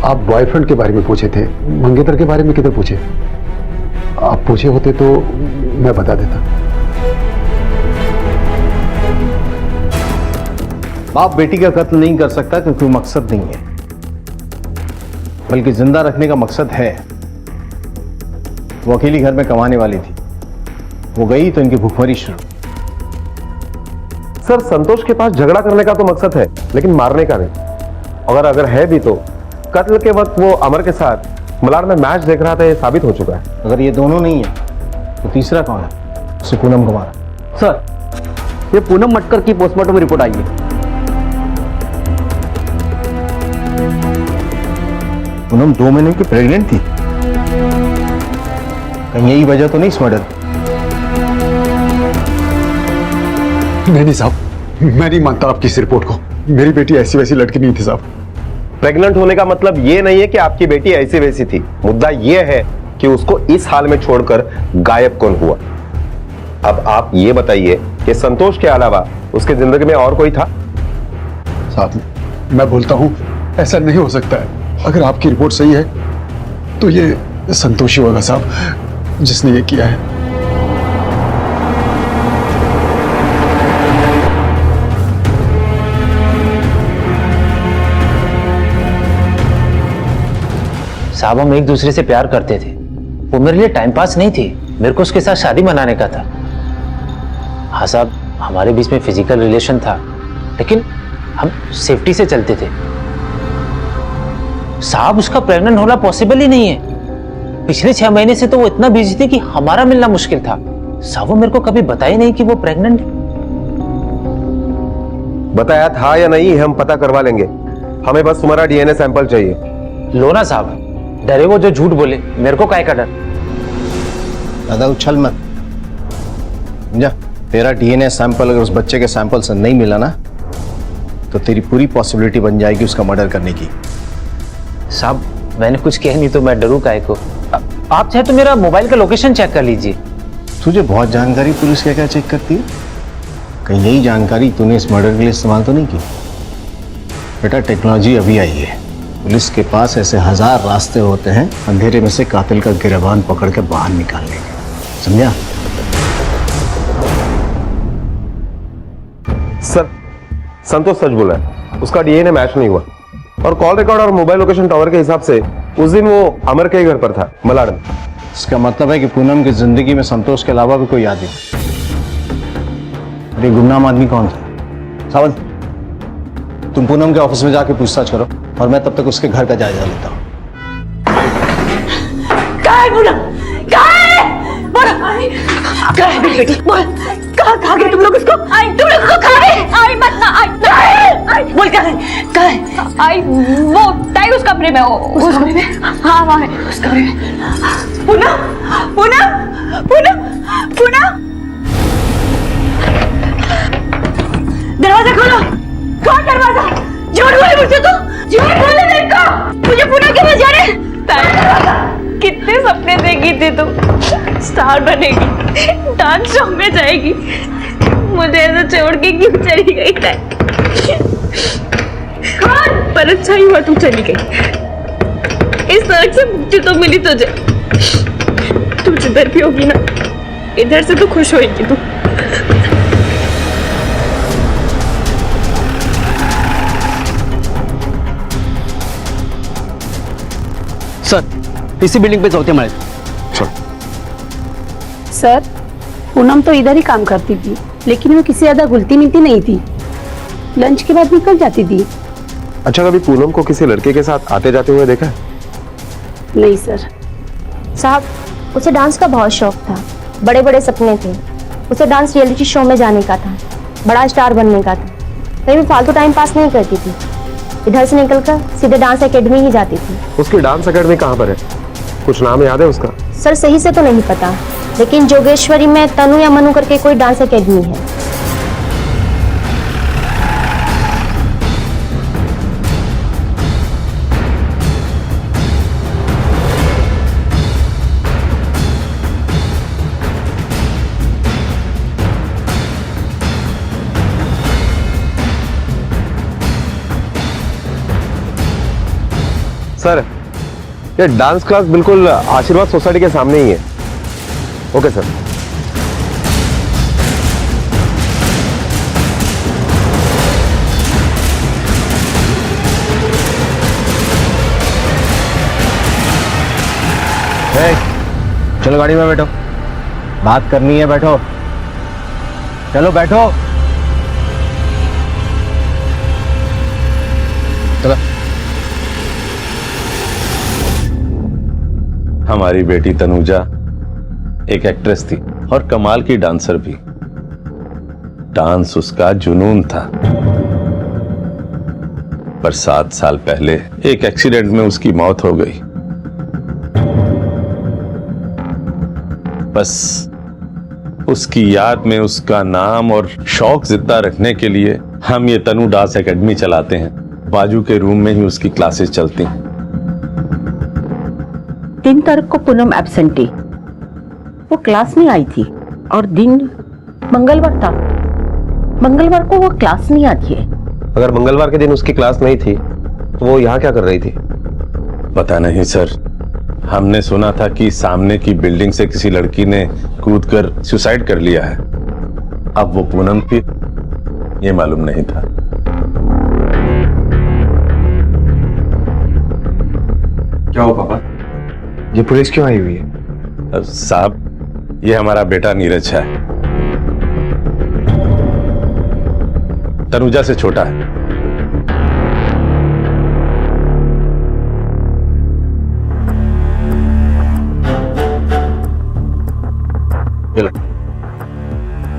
आप बॉयफ्रेंड के बारे में पूछे थे, मंगेतर के बारे में किधर पूछे? आप पूछे होते तो मैं बता देता। बाप बेटी का कत्ल नहीं कर सकता क्योंकि वो मकसद नहीं है, बल्कि जिंदा रखने का मकसद है। वो अकेली घर में कमाने वाली थी, वो गई तो इनकी भूखमरी शुरू। सर, संतोष के पास झगड़ा करने का तो मकसद है, लेकिन मारने का नहीं। अगर है भी तो कत्ल के वक्त वो अमर के साथ मलाड में मैच देख रहा था, ये साबित हो चुका है। अगर ये दोनों नहीं है तो तीसरा कौन है? उसे पूनम को मारा। सर, ये पूनम मटकर की पोस्टमार्टम रिपोर्ट आई है। पूनम 2 महीने की प्रेग्नेंट थी? कहीं यही वजह तो नहीं इस मर्डर? नहीं साहब, मैं नहीं मानता आपकी इस रिपोर्ट को। मेरी बेटी ऐसी वैसी लड़की नहीं थी साहब। प्रेग्नेंट होने का मतलब ये नहीं है कि आपकी बेटी ऐसी वैसी थी। मुद्दा ये है कि उसको इस हाल में छोड़कर गायब कौन हुआ। अब आप ये बताइए कि संतोष के अलावा उसके जिंदगी में और कोई था? साहब, मैं बोलता हूं ऐसा नहीं हो सकता है। अगर आपकी रिपोर्ट सही है तो ये संतोष ही होगा साहब, जिसने ये किया है। साहब, हम एक दूसरे से प्यार करते थे। वो मेरे लिए टाइम पास नहीं थी, मेरे को उसके साथ शादी मनाने का था। हाँ साहब, हमारे बीच में फिजिकल रिलेशन था, लेकिन हम सेफ्टी से चलते थे। साहब, उसका प्रेग्नेंट होना पॉसिबल ही नहीं है। पिछले 6 महीने से तो वो इतना बिजी थी कि हमारा मिलना मुश्किल था। साहब, वो मेरे को कभी बताया नहीं कि वो प्रेग्नेंट है। बताया था या नहीं हम पता करवा लेंगे। हमें बस तुम्हारा डीएनए सैंपल चाहिए। लो ना साहब, डरे वो जो झूठ बोले, मेरे को काय का डर। दादा उछल मत समझा। तेरा डीएनए सैंपल अगर उस बच्चे के सैंपल से नहीं मिला ना तो तेरी पूरी पॉसिबिलिटी बन जाएगी उसका मर्डर करने की। साहब मैंने कुछ कह नहीं तो मैं डरूं काय को। आप चाहे तो मेरा मोबाइल का लोकेशन चेक कर लीजिए। तुझे बहुत जानकारी पुलिस क्या क्या चेक करती है? कहीं यही जानकारी तूने इस मर्डर के लिए इस्तेमाल तो नहीं की? बेटा टेक्नोलॉजी अभी आई है, पुलिस के पास ऐसे 1000 रास्ते होते हैं अंधेरे में से कातिल का गिरबान पकड़ के बाहर निकालने के, समझा? सर संतोष सच बोला है, उसका डीएनए मैच नहीं हुआ और कॉल रिकॉर्ड और मोबाइल लोकेशन टावर के हिसाब से उस दिन वो अमर के घर पर था, मलाड में। इसका मतलब है कि पूनम की जिंदगी में संतोष के अलावा भी कोई आदमी। ये गुमनाम आदमी कौन था? सावंत, तुम पूनम के ऑफिस में जाके पूछताछ करो और मैं तब तक उसके घर का जायजा लेता हूँ। कहाँ है पूनम? कहाँ है? बोलो कहाँ है मेरी बेटी? बोल कहाँ गए तुम लोग उसको? तुम लोग उसको कहाँ गए? आई मत ना आई बोल कहाँ है? आई वो टाइगर उस कमरे में। उस कमरे में? हाँ वहाँ है उस कमरे में। पूनम पूनम पूनम पूनम दरवाजा खोलो, खोल दरवाजा। झूठ बोले मुझसे तो, झूठ बोले मेरे को। मुझे पूनम के पास जाने। कितने सपने देखी थी तुम? स्टार बनेगी, डांस शो में जाएगी, मुझे ऐसे छोड़ के क्यों चली गई? पर अच्छा ही हुआ तुम चली गई। इस सड़क से मुझे तो मिली तुझे। तू जिधर भी होगी ना, इधर से तो खुश होगी तू। सर इसी बिल्डिंग पे चौथे माले। सर पूनम तो इधर ही काम करती थी, लेकिन वो किसी ज्यादा घुलती मिलती नहीं थी, लंच के बाद निकल जाती थी। अच्छा कभी पूनम को किसी लड़के के साथ आते जाते हुए देखा है? नहीं सर। साहब उसे डांस का बहुत शौक था, बड़े बड़े सपने थे। उसे डांस रियलिटी शो में जाने का था, बड़ा स्टार बनने का था। कहीं भी फालतू टाइम पास नहीं करती थी, इधर से निकलकर सीधे डांस एकेडमी ही जाती थी। उसकी डांस एकेडमी कहाँ पर है? कुछ नाम याद है उसका? सर सही से तो नहीं पता, लेकिन जोगेश्वरी में तनु या मनु करके कोई डांस एकेडमी है। सर ये डांस क्लास बिल्कुल आशीर्वाद सोसाइटी के सामने ही है। Okay sir. चलो गाड़ी में बैठो, बात करनी है, बैठो। चलो बैठो। चलो। हमारी बेटी तनुजा एक एक्ट्रेस थी और कमाल की डांसर भी। डांस उसका जुनून था, पर 7 साल पहले एक एक्सीडेंट में उसकी मौत हो गई। बस उसकी याद में उसका नाम और शौक जिंदा रखने के लिए हम ये तनु डांस एकेडमी चलाते हैं। बाजू के रूम में ही उसकी क्लासेस चलती हैं। 3 तारीख को पूनम एब्सेंट थी, वो क्लास में आई थी और दिन मंगलवार था। मंगलवार को वो क्लास नहीं आती है। अगर मंगलवार के दिन उसकी क्लास नहीं थी तो वो यहाँ क्या कर रही थी? पता नहीं सर, हमने सुना था कि सामने की बिल्डिंग से किसी लड़की ने कूदकर सुसाइड कर लिया है। अब वो पूनम थी ये मालूम नहीं था। क्या हो पापा, ये पुलिस क्यों आई हुई है? साहब ये हमारा बेटा नीरज है, तनुजा से छोटा है।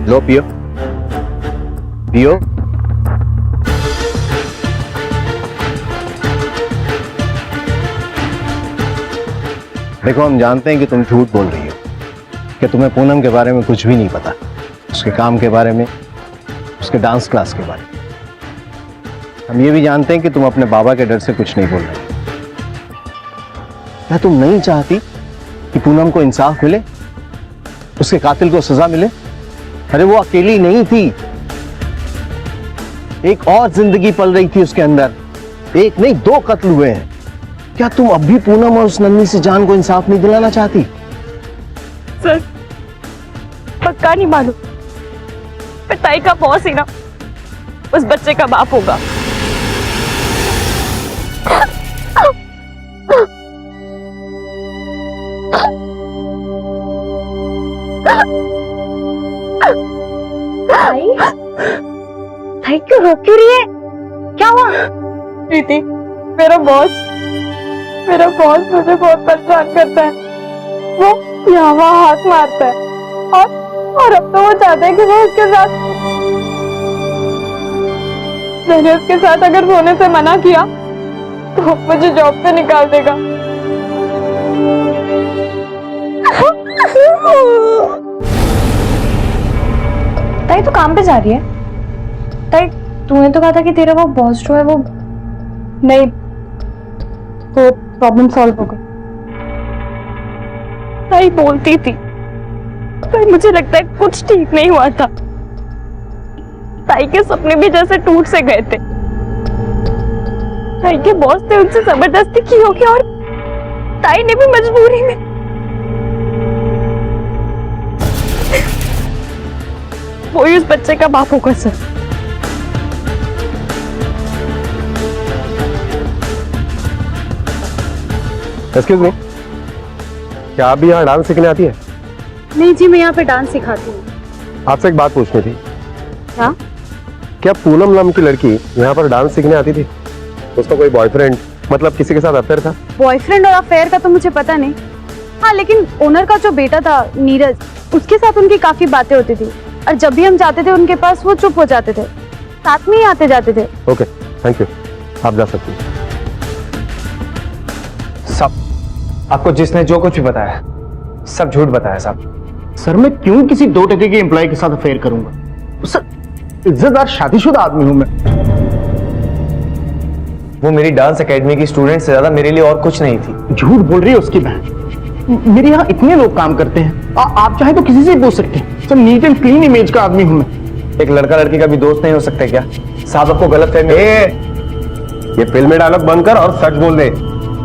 लो पियो पियो। देखो, हम जानते हैं कि तुम झूठ बोल रही हो, कि तुम्हें पूनम के बारे में कुछ भी नहीं पता, उसके काम के बारे में, उसके डांस क्लास के बारे में। हम ये भी जानते हैं कि तुम अपने बाबा के डर से कुछ नहीं बोल रही। क्या तुम नहीं चाहती कि पूनम को इंसाफ मिले, उसके कातिल को सजा मिले? अरे वो अकेली नहीं थी, एक और जिंदगी पल रही थी उसके अंदर। एक नहीं, 2 कत्ल हुए हैं। क्या तुम अब भी पूनम और उस नन्ही सी जान को इंसाफ नहीं दिलाना चाहती? सर, पक्का नहीं मालूम, पर ताई का बॉस ही ना उस बच्चे का बाप होगा। ताई क्यों रो क्यों रही है? क्या हुआ? प्रीति, मेरा बॉस मुझे बहुत परेशान करता है। वो यहाँ वहाँ हाथ मारता है और अब तो वो चाहता है कि मैं उसके साथ, मैंने उसके साथ अगर सोने से मना किया तो मुझे जॉब से निकाल देगा। ताई तो काम पे जा रही है। ताई तूने तो कहा था कि तेरा वो बॉस जो है वो नहीं, वो प्रॉब्लम सॉल्व हो गई। ताई बोलती थी, ताई मुझे लगता है कुछ ठीक नहीं हुआ था। ताई के सपने भी जैसे टूट से गए थे। ताई के बॉस ने उनसे जबरदस्ती की होगी और ताई ने भी मजबूरी में। वही उस बच्चे का बाप होगा सर। एक्सक्यूज मी, क्या आप भी यहाँ डांस सीखने आती है? नहीं जी, मैं यहाँ पे डांस सिखाती हूँ। आपसे एक बात पूछनी थी। क्या? क्या पूनम नाम की लड़की यहाँ पर डांस सीखने आती थी? उसका कोई बॉयफ्रेंड, मतलब किसी के साथ अफेयर था? बॉयफ्रेंड और अफेयर का तो मुझे पता नहीं। हाँ, लेकिन ओनर का जो बेटा था नीरज, उसके साथ उनकी काफी बातें होती थी और जब भी हम जाते थे उनके पास वो चुप हो जाते थे, साथ में ही आते जाते थे। ओके, थैंक यू, आप जा सकती हैं। सब आपको जिसने जो कुछ भी बताया सब झूठ बताया साहब। सर, मैं क्यों किसी 2 टके के एम्प्लॉय के साथ अफेयर करूंगा? सर, इज्जतदार शादीशुदा आदमी हूं मैं। वो मेरी डांस एकेडमी की स्टूडेंट से ज्यादा मेरे लिए और कुछ नहीं थी। झूठ बोल रही है उसकी बहन। मेरे यहाँ इतने लोग काम करते हैं, आप चाहे तो किसी से पूछ सकते हैं। Sir, neat and clean image का आदमी हूं मैं। एक लड़का लड़की का भी दोस्त नहीं हो सकता क्या? साहब, आपको गलत फहमी। ये फिल्मी डायलॉग बंद कर और सच बोल दे,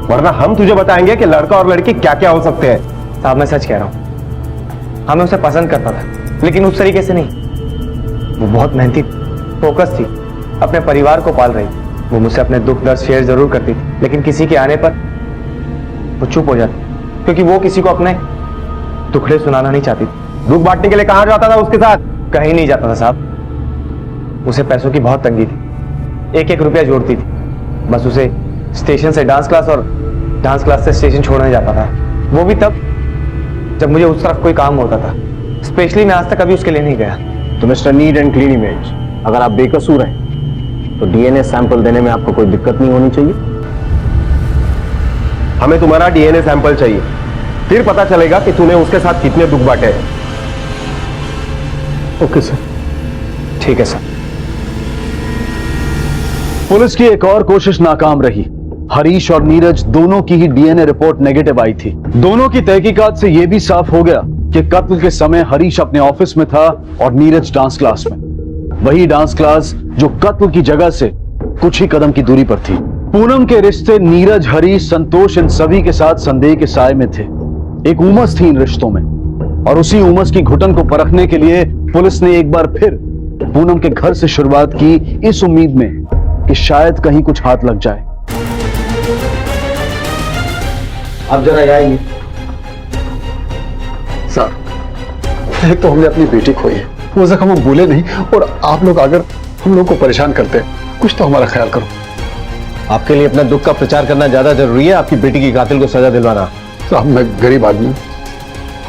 वरना हम तुझे बताएंगे कि लड़का और लड़की क्या क्या हो सकते हैं। साहब, मैं सच कह रहा हूँ। हाँ, मैं उसे पसंद करता था, लेकिन उस तरीके से नहीं। वो बहुत मेहनती, फोकस थी, अपने परिवार को पाल रही। वो मुझसे अपने दुख दर्द शेयर जरूर करती थी, लेकिन किसी के आने पर वो चुप हो जाती, क्योंकि वो किसी को अपने दुखड़े सुनाना नहीं चाहती। दुख बांटने के लिए कहाँ जाता था उसके साथ? कहीं नहीं जाता था साहब। उसे पैसों की बहुत तंगी थी, 1-1 रुपया जोड़ती थी। बस उसे स्टेशन से डांस क्लास और डांस क्लास से स्टेशन छोड़ने जाता था, वो भी तब जब मुझे उस तरफ कोई काम होता था। स्पेशली मैं आज तक कभी उसके लिए नहीं गया। तो mister neat and clean image, अगर आप बेकसूर हैं तो डीएनए सैंपल देने में आपको कोई दिक्कत नहीं होनी चाहिए। हमें तुम्हारा डीएनए सैंपल चाहिए, फिर पता चलेगा कि तूने उसके साथ कितने दुख बांटे हैं। Okay sir. ठीक है सर। पुलिस की एक और कोशिश नाकाम रही। हरीश और नीरज दोनों की ही डीएनए रिपोर्ट नेगेटिव आई थी। दोनों की तहकीकात से यह भी साफ हो गया कि कत्ल के समय हरीश अपने ऑफिस में था और नीरज डांस क्लास में। वही डांस क्लास जो कत्ल की जगह से कुछ ही कदम की दूरी पर थी। पूनम के रिश्ते नीरज, हरीश, संतोष इन सभी के साथ संदेह के साए में थे। एक उमस थी इन रिश्तों में और उसी उमस की घुटन को परखने के लिए पुलिस ने एक बार फिर पूनम के घर से शुरुआत की, इस उम्मीद में कि शायद कहीं कुछ हाथ लग जाए। आप जरा आएंगे सर। एक तो हमने अपनी बेटी खोई है, वो जख्म हम भूले नहीं, और आप लोग अगर हम लोग को परेशान करते हैं, कुछ तो हमारा ख्याल करो। आपके लिए अपना दुख का प्रचार करना ज्यादा जरूरी है, आपकी बेटी की कातिल को सजा दिलवाना? साहब, मैं गरीब आदमी हूँ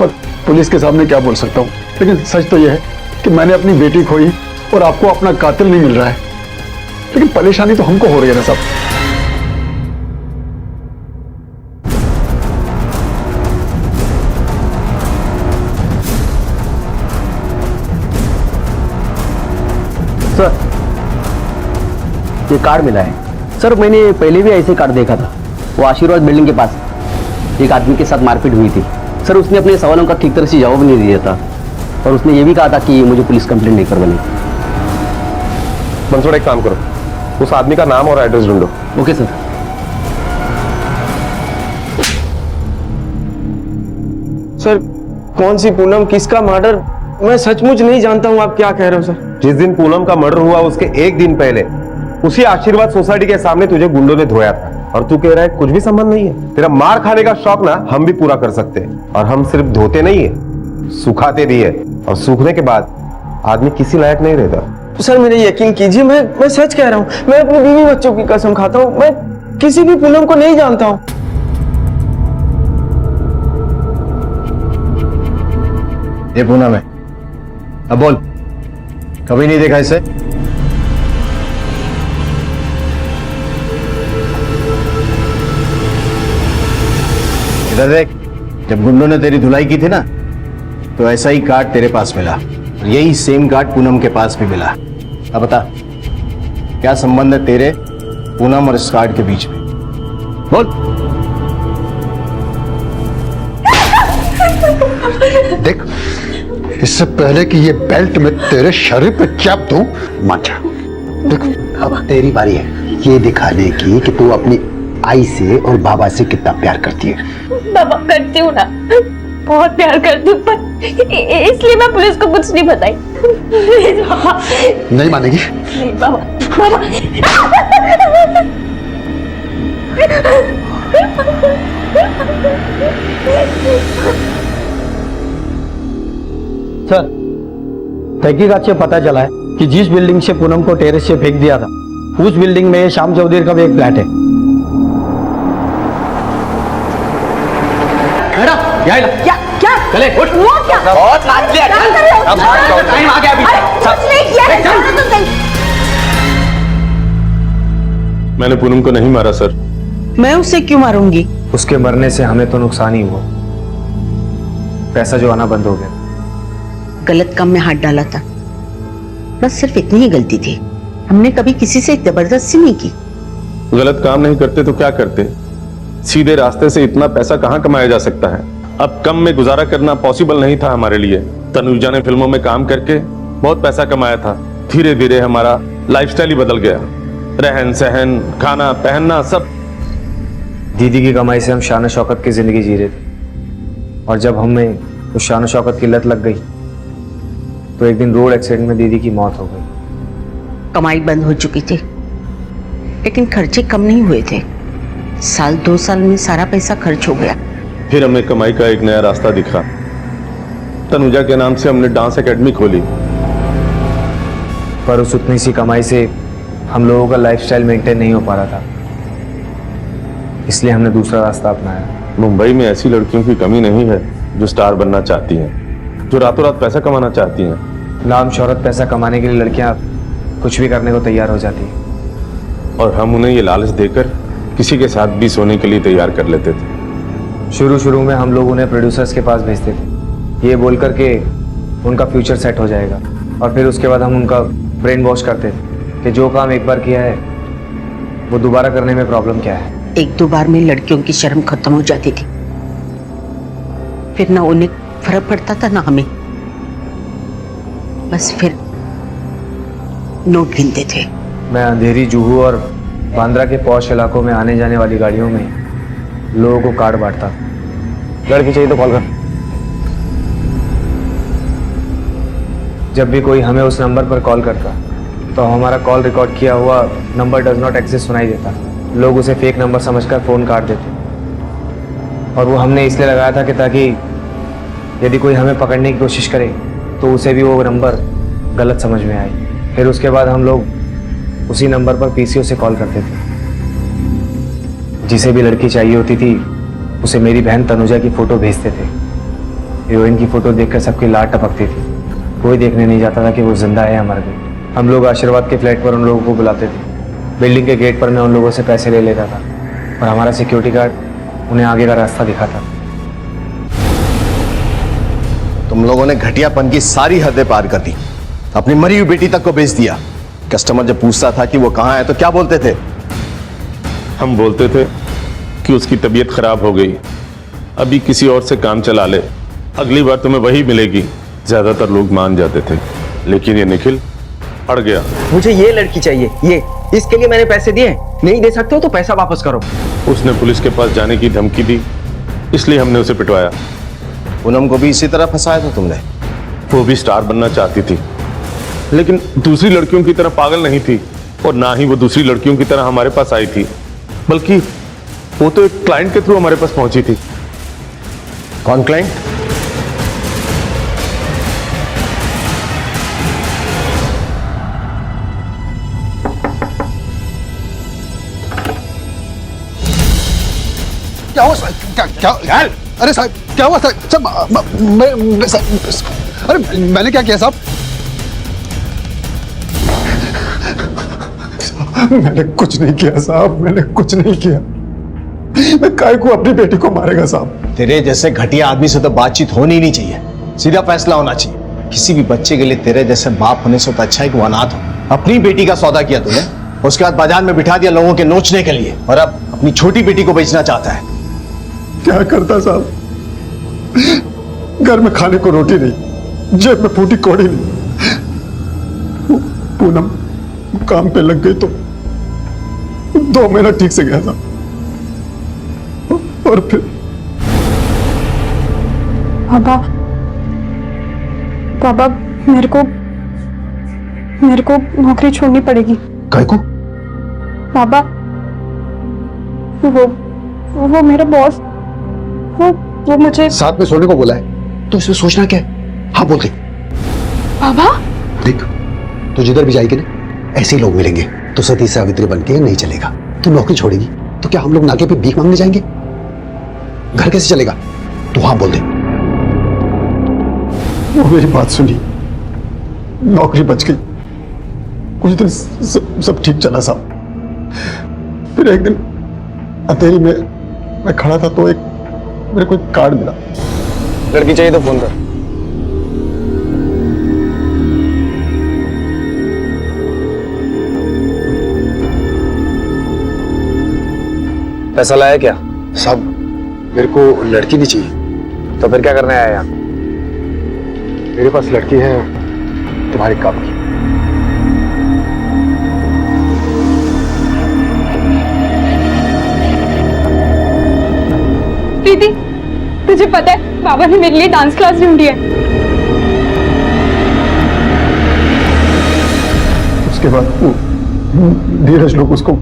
और पुलिस के सामने क्या बोल सकता हूँ, लेकिन सच तो यह है कि मैंने अपनी बेटी खोई और आपको अपना कातिल नहीं मिल रहा है। लेकिन परेशानी तो हमको हो रही है ना साहब। ये कार्ड मिला है सर। मैंने पहले भी ऐसे कार्ड देखा था। वो आशीर्वाद बिल्डिंग के पास एक आदमी के साथ मारपीट हुई थी सर। उसने अपने सवालों का ठीक तरह से जवाब नहीं दिया था और उसने ये भी कहा था कि मुझे पुलिस कंप्लेंट नहीं करवानी। मंसूर, एक काम करो, उस आदमी का नाम और एड्रेस ढूंढो। Okay sir. सर कौन सी पूनम, किसका मर्डर, मैं सचमुच नहीं जानता हूँ। आप क्या कह रहे हो सर? जिस दिन पूनम का मर्डर हुआ उसके एक दिन पहले उसी आशीर्वाद सोसाइटी के सामने तुझे गुंडों ने धोया था और तू कह रहा है कुछ भी संबंध नहीं है। तेरा मार खाने का शौक ना हम भी पूरा कर सकते हैं, और हम सिर्फ धोते नहीं है, सुखाते भी है, और सूखने के बाद आदमी किसी लायक नहीं रहता। सर मेरे यकीन कीजिए, मैं सच कह रहा हूँ। मैं अपनी बीवी बच्चों की कसम खाता हूँ, मैं किसी भी पूनम को नहीं जानता हूँ। ये पूनम है, अब बोल, कभी नहीं देखा इसे? इधर देख, जब गुंडों ने तेरी धुलाई की थी ना, तो ऐसा ही कार्ड तेरे पास मिला और यही सेम कार्ड पूनम के पास भी मिला। अब बता, क्या संबंध है तेरे, पूनम और इस कार्ड के बीच में? बोल। देख, इससे पहले कि ये बेल्ट में तेरे शरीर पे चाप दूं, मान जा। देख, अब तेरी बारी है ये दिखाने की कि तू अपनी आई से और बाबा से कितना प्यार करती है। बाबा करती हूँ ना, बहुत प्यार करती हूँ, पर इसलिए मैं पुलिस को कुछ नहीं बताई। बाबा नहीं मानेगी? नहीं बाबा, बाबा। सर तहकीकात से पता चला है कि जिस बिल्डिंग से पूनम को टेरेस से फेंक दिया था उस बिल्डिंग में श्याम चौधरी का भी एक फ्लैट है। क्या क्या चले उठ, वो क्या बहुत लात लिया, अब टाइम आ गया, अभी कुछ नहीं किया, तो सही। मैंने पूनम को नहीं मारा सर। मैं उसे क्यों मारूंगी? उसके मरने से हमें तो नुकसान ही हुआ, पैसा जो आना बंद हो गया। गलत काम में हाथ डाला था, बस सिर्फ इतनी ही गलती थी। हमने कभी किसी से जबरदस्ती नहीं की। गलत काम नहीं करते तो क्या करते? सीधे रास्ते से इतना पैसा कहाँ कमाया जा सकता है? अब कम में गुजारा करना पॉसिबल नहीं था हमारे लिए। तनुजा ने फिल्मों में काम करके बहुत पैसा कमाया था, धीरे धीरे हमारा लाइफस्टाइल ही बदल गया, रहन सहन, खाना पहनना सब। दीदी की कमाई से हम शान शौकत की जिंदगी जी रहे थे, और जब हमें उस शान शौकत की लत लग गई तो एक दिन रोड एक्सीडेंट में दीदी की मौत हो गई। कमाई बंद हो चुकी थी, लेकिन खर्चे कम नहीं हुए थे। साल 2 साल में सारा पैसा खर्च हो गया। फिर हमें कमाई का एक नया रास्ता दिखा। तनुजा के नाम से हमने डांस एकेडमी खोली, पर उस उतनी सी कमाई से हम लोगों का लाइफस्टाइल मेंटेन नहीं हो पा रहा था, इसलिए हमने दूसरा रास्ता अपनाया। मुंबई में ऐसी लड़कियों की कमी नहीं है जो स्टार बनना चाहती हैं, जो रातों रात पैसा कमाना चाहती हैं। नाम शोहरत पैसा कमाने के लिए लड़कियां कुछ भी करने को तैयार हो जाती हैं, और हम उन्हें ये लालच देकर किसी के साथ भी सोने के लिए तैयार कर लेते थे। शुरू में हम लोग उन्हें प्रोड्यूसर्स के पास भेजते थे, ये बोल करके उनका फ्यूचर सेट हो जाएगा, और फिर उसके बाद हम उनका ब्रेन वॉश करते थे कि जो काम एक बार किया है वो दोबारा करने में प्रॉब्लम क्या है। 1-2 बार में लड़कियों की शर्म खत्म हो जाती थी, फिर ना उन्हें फर्क पड़ता था ना हमें। बस फिर नोट गिनते थे। मैं अंधेरी, जुहू और बांद्रा के पॉश इलाकों में आने जाने वाली गाड़ियों में लोगों को कार्ड बांटता। लड़की चाहिए तो कॉल कर। जब भी कोई हमें उस नंबर पर कॉल करता तो हमारा कॉल रिकॉर्ड किया हुआ नंबर डज नॉट एग्जिस्ट सुनाई देता। लोग उसे फेक नंबर समझकर फ़ोन काट देते, और वो हमने इसलिए लगाया था कि ताकि यदि कोई हमें पकड़ने की कोशिश करे तो उसे भी वो नंबर गलत समझ में आए। फिर उसके बाद हम लोग उसी नंबर पर पीसीओ से कॉल करते थे। जिसे भी लड़की चाहिए होती थी उसे मेरी बहन तनुजा की फ़ोटो भेजते थे। हीरोइन की फ़ोटो देखकर सबकी लाट टपकती थी, कोई देखने नहीं जाता था कि वो जिंदा है या मर गई। हम लोग आशीर्वाद के फ्लैट पर उन लोगों को बुलाते थे। बिल्डिंग के गेट पर मैं उन लोगों से पैसे ले लेता था, और हमारा सिक्योरिटी गार्ड उन्हें आगे का रास्ता दिखाता। तुम लोगों ने घटियापन की सारी हदें पार कर दी, अपनी मरी हुई बेटी तक को बेच दिया। कस्टमर जब पूछता था कि वो कहाँ है तो क्या बोलते थे? हम बोलते थे कि उसकी तबीयत खराब हो गई, अभी किसी और से काम चला ले, अगली बार तुम्हें वही मिलेगी। ज्यादातर लोग मान जाते थे, लेकिन ये निखिल अड़ गया। मुझे ये लड़की चाहिए, ये इसके लिए मैंने पैसे दिए, नहीं दे सकते हो तो पैसा वापस करो। उसने पुलिस के पास जाने की धमकी दी, इसलिए हमने उसे पिटवाया। पूनम को भी इसी तरह फंसाया था तुमने? वो भी स्टार बनना चाहती थी, लेकिन दूसरी लड़कियों की तरह पागल नहीं थी, और ना ही वो दूसरी लड़कियों की तरह हमारे पास आई थी, बल्कि वो तो एक क्लाइंट के थ्रू हमारे पास पहुंची थी। कौन क्लाइंट? क्या हुआ साहब? क्या अरे साहब क्या हुआ साहब? अरे मैंने क्या किया साहब? मैंने कुछ नहीं किया साहब, मैंने कुछ नहीं किया। मैं काय को अपनी बेटी को मारेगा साहब? तेरे जैसे घटिया आदमी से तो बातचीत होनी नहीं चाहिए, सीधा फैसला होना चाहिए। किसी भी बच्चे के लिए तेरे जैसे बाप होने से तो अच्छा है कि वो अनाथ हो। अपनी बेटी का सौदा किया तूने, उसके बाद बाजार में बिठा दिया लोगों के नोचने के लिए, और अब अपनी छोटी बेटी को बेचना चाहता है। क्या करता साहब? घर में खाने को रोटी नहीं, जेब में फूटी कौड़ी नहीं। पूनम काम पे लग गई तो 2 महीना ठीक से गया था, और फिर पापा मेरे को नौकरी छोड़नी पड़ेगी। काय को? पापा वो मेरा बॉस, वो मुझे साथ में सोने को बोला है, तो इसमें सोचना क्या है? हाँ बोल दे। पापा देख, तू जिधर भी जाएगी ना ऐसे ही लोग मिलेंगे, तो सती सावित्री बन के नहीं चलेगा। तू नौकरी छोड़ेगी तो क्या हम लोग नाके पे भीख मांगने जाएंगे? घर कैसे चलेगा? तू हाँ बोल दे। वो मेरी बात सुनी, नौकरी बच गई, कुछ दिन सब ठीक चला साहब। फिर एक दिन अंधेरी में मैं खड़ा था तो मेरे को एक कार्ड मिला। लड़की चाहिए तो फोन कर। पैसा लाया क्या? साहब मेरे को लड़की नहीं चाहिए। तो फिर क्या करने आया यहाँ? मेरे पास लड़की है तुम्हारे काम की। प्रीति, तुझे पता है बाबा ने मेरे लिए डांस क्लास ढूंढी है। उसके बाद धीरज लोग उसको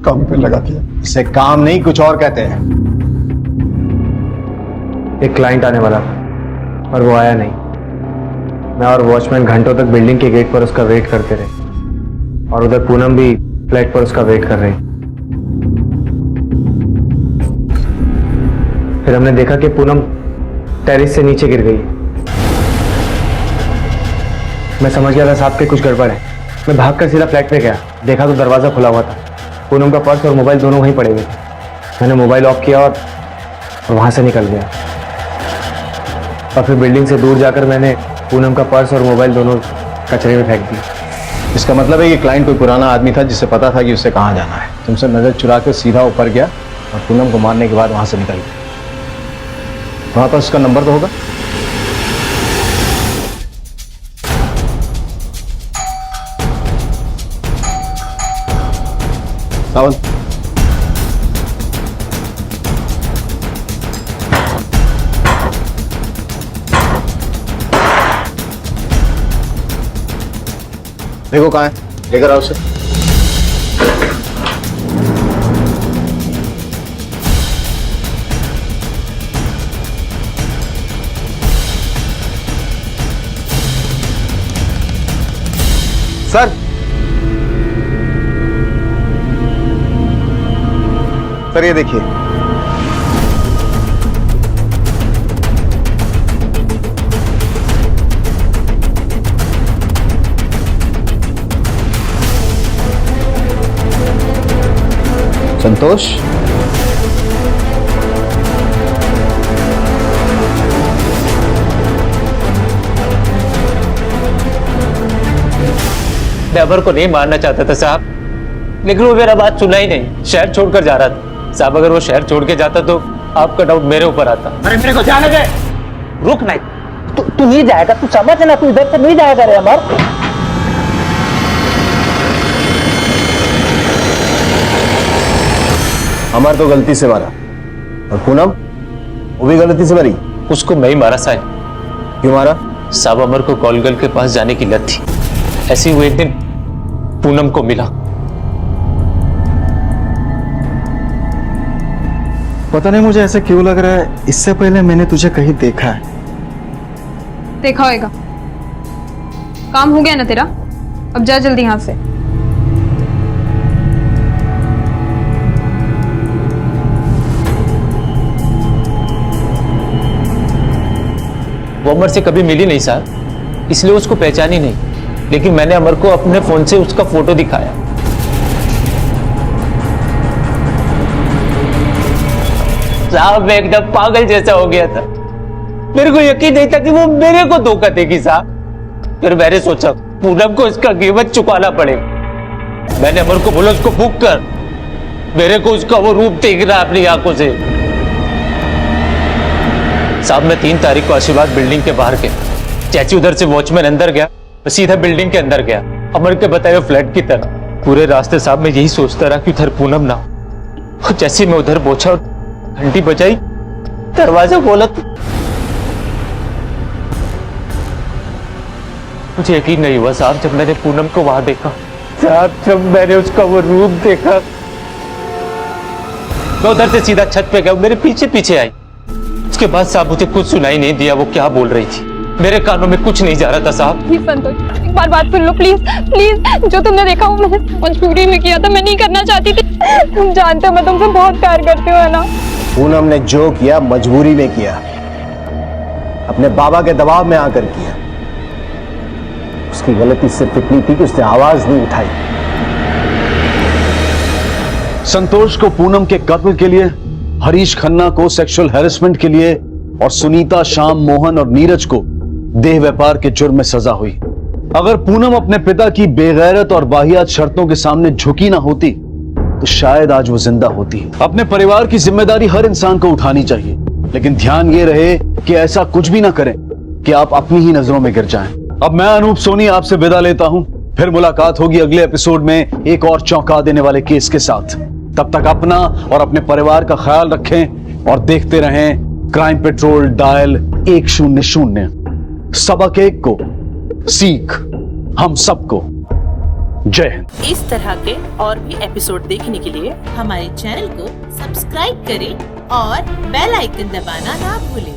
काम पे लगा दिया। इसे काम नहीं कुछ और कहते हैं। एक क्लाइंट आने वाला था और वो आया नहीं। मैं और वॉचमैन घंटों तक बिल्डिंग के गेट पर उसका वेट करते रहे, और उधर पूनम भी फ्लैट पर उसका वेट कर रही। फिर हमने देखा कि पूनम टेरिस से नीचे गिर गई। मैं समझ गया था साहब के कुछ गड़बड़ है। मैं भागकर सीधा फ्लैट पे गया, देखा तो दरवाजा खुला हुआ था। पूनम का पर्स और मोबाइल दोनों वहीं पड़े हुए थे। मैंने मोबाइल ऑफ किया और वहां से निकल गया, और फिर बिल्डिंग से दूर जाकर मैंने पूनम का पर्स और मोबाइल दोनों कचरे में फेंक दिए। इसका मतलब है कि क्लाइंट कोई पुराना आदमी था जिसे पता था कि उसे कहाँ जाना है। तुमसे नजर चुरा के सीधा ऊपर गया और पूनम को मारने के बाद वहां से निकल गया। वहां पर उसका नंबर तो होगा। सावंत, देखो कहाँ है, लेकर आओ उसे। सर, सर ये देखिए। संतोष, मैं अमर को नहीं मारना चाहता था साहब, लेकिन वो मेरा बात सुना ही नहीं, शहर छोड़कर जा रहा था। साहब अगर वो शहर छोड़ के जाता तो आपका डाउट मेरे ऊपर आता। अरे मेरे को जाने दे। रुक नहीं, तू नहीं जाएगा, तू समझ ना, तू इधर से नहीं जाएगा रे अमर। अमर तो गलती से मारा, और पूनम वो भी गलती से मरी। उसको मैं ही मारा साहब। क्यों मारा? साहब अमर को कॉलगल के पास जाने की लत थी। ऐसे ही वो एक दिन पूनम को मिला। पता नहीं मुझे ऐसे क्यों लग रहा है, इससे पहले मैंने तुझे कहीं देखा है। देखा होएगा। काम हो गया ना तेरा, अब जा जल्दी यहाँ से। वो अमर से कभी मिली नहीं साहब, इसलिए उसको पहचानी नहीं, लेकिन मैंने अमर को अपने फोन से उसका फोटो दिखाया। साहब मैं एकदम पागल जैसा हो गया था, मेरे को यकीन नहीं था कि वो मेरे को धोखा देगी साहब। फिर मैंने सोचा पूनम को इसका कीमत चुकाना पड़ेगा। मैंने अमर को बोला उसको बुक कर, मेरे को उसका वो रूप देख रहा अपनी आंखों से। साहब मैं 3 तारीख को आशीर्वाद बिल्डिंग के बाहर गया, चाची उधर से वॉचमैन अंदर गया, मैं सीधा बिल्डिंग के अंदर गया, अमर के बताए हुए फ्लैट की तरफ। पूरे रास्ते साहब मैं यही सोचता रहा कि उधर पूनम ना हो। जैसे मैं उधर पहुंचा और घंटी बजाई, दरवाजा खोला तो मुझे यकीन नहीं हुआ साहब जब मैंने पूनम को वहां देखा। साहब जब मैंने उसका वो रूप देखा, मैं उधर से सीधा छत पे गया, मेरे पीछे पीछे आई। उसके बाद साहब मुझे कुछ सुनाई नहीं दिया वो क्या बोल रही थी, मेरे कानों में कुछ नहीं जा रहा था साहब। प्लीज संतोष, एक बात सुन लो प्लीज प्लीज। जो तुमने देखा वो मैंने मजबूरी में किया था, मैं नहीं करना चाहती थी। तुम जानते हो मैं तुमसे बहुत प्यार करती हूँ, है ना? पूनम ने जो किया मजबूरी में किया, अपने बाबा के दबाव में आकर किया। उसकी गलती सिर्फ इतनी थी कि उसने आवाज नहीं उठाई। संतोष को पूनम के कत्ल के लिए, हरीश खन्ना को सेक्सुअल हैरेसमेंट के लिए और सुनीता, श्याम, मोहन और नीरज को देह व्यापार के जुर्म में सजा हुई। अगर पूनम अपने पिता की बेगैरत और वाहियात शर्तों के सामने झुकी ना होती तो शायद आज वो जिंदा होती। अपने परिवार की जिम्मेदारी हर इंसान को उठानी चाहिए, लेकिन ध्यान ये रहे कि ऐसा कुछ भी ना करें कि आप अपनी ही नजरों में गिर जाएं। अब मैं अनूप सोनी आपसे विदा लेता हूं, फिर मुलाकात होगी अगले एपिसोड में एक और चौंका देने वाले केस के साथ। तब तक अपना और अपने परिवार का ख्याल रखें और देखते रहें क्राइम पेट्रोल डायल 100। सबक एक को, सीख हम सबको। जय हिंद। इस तरह के और भी एपिसोड देखने के लिए हमारे चैनल को सब्सक्राइब करें और बेल आइकन दबाना ना भूलें।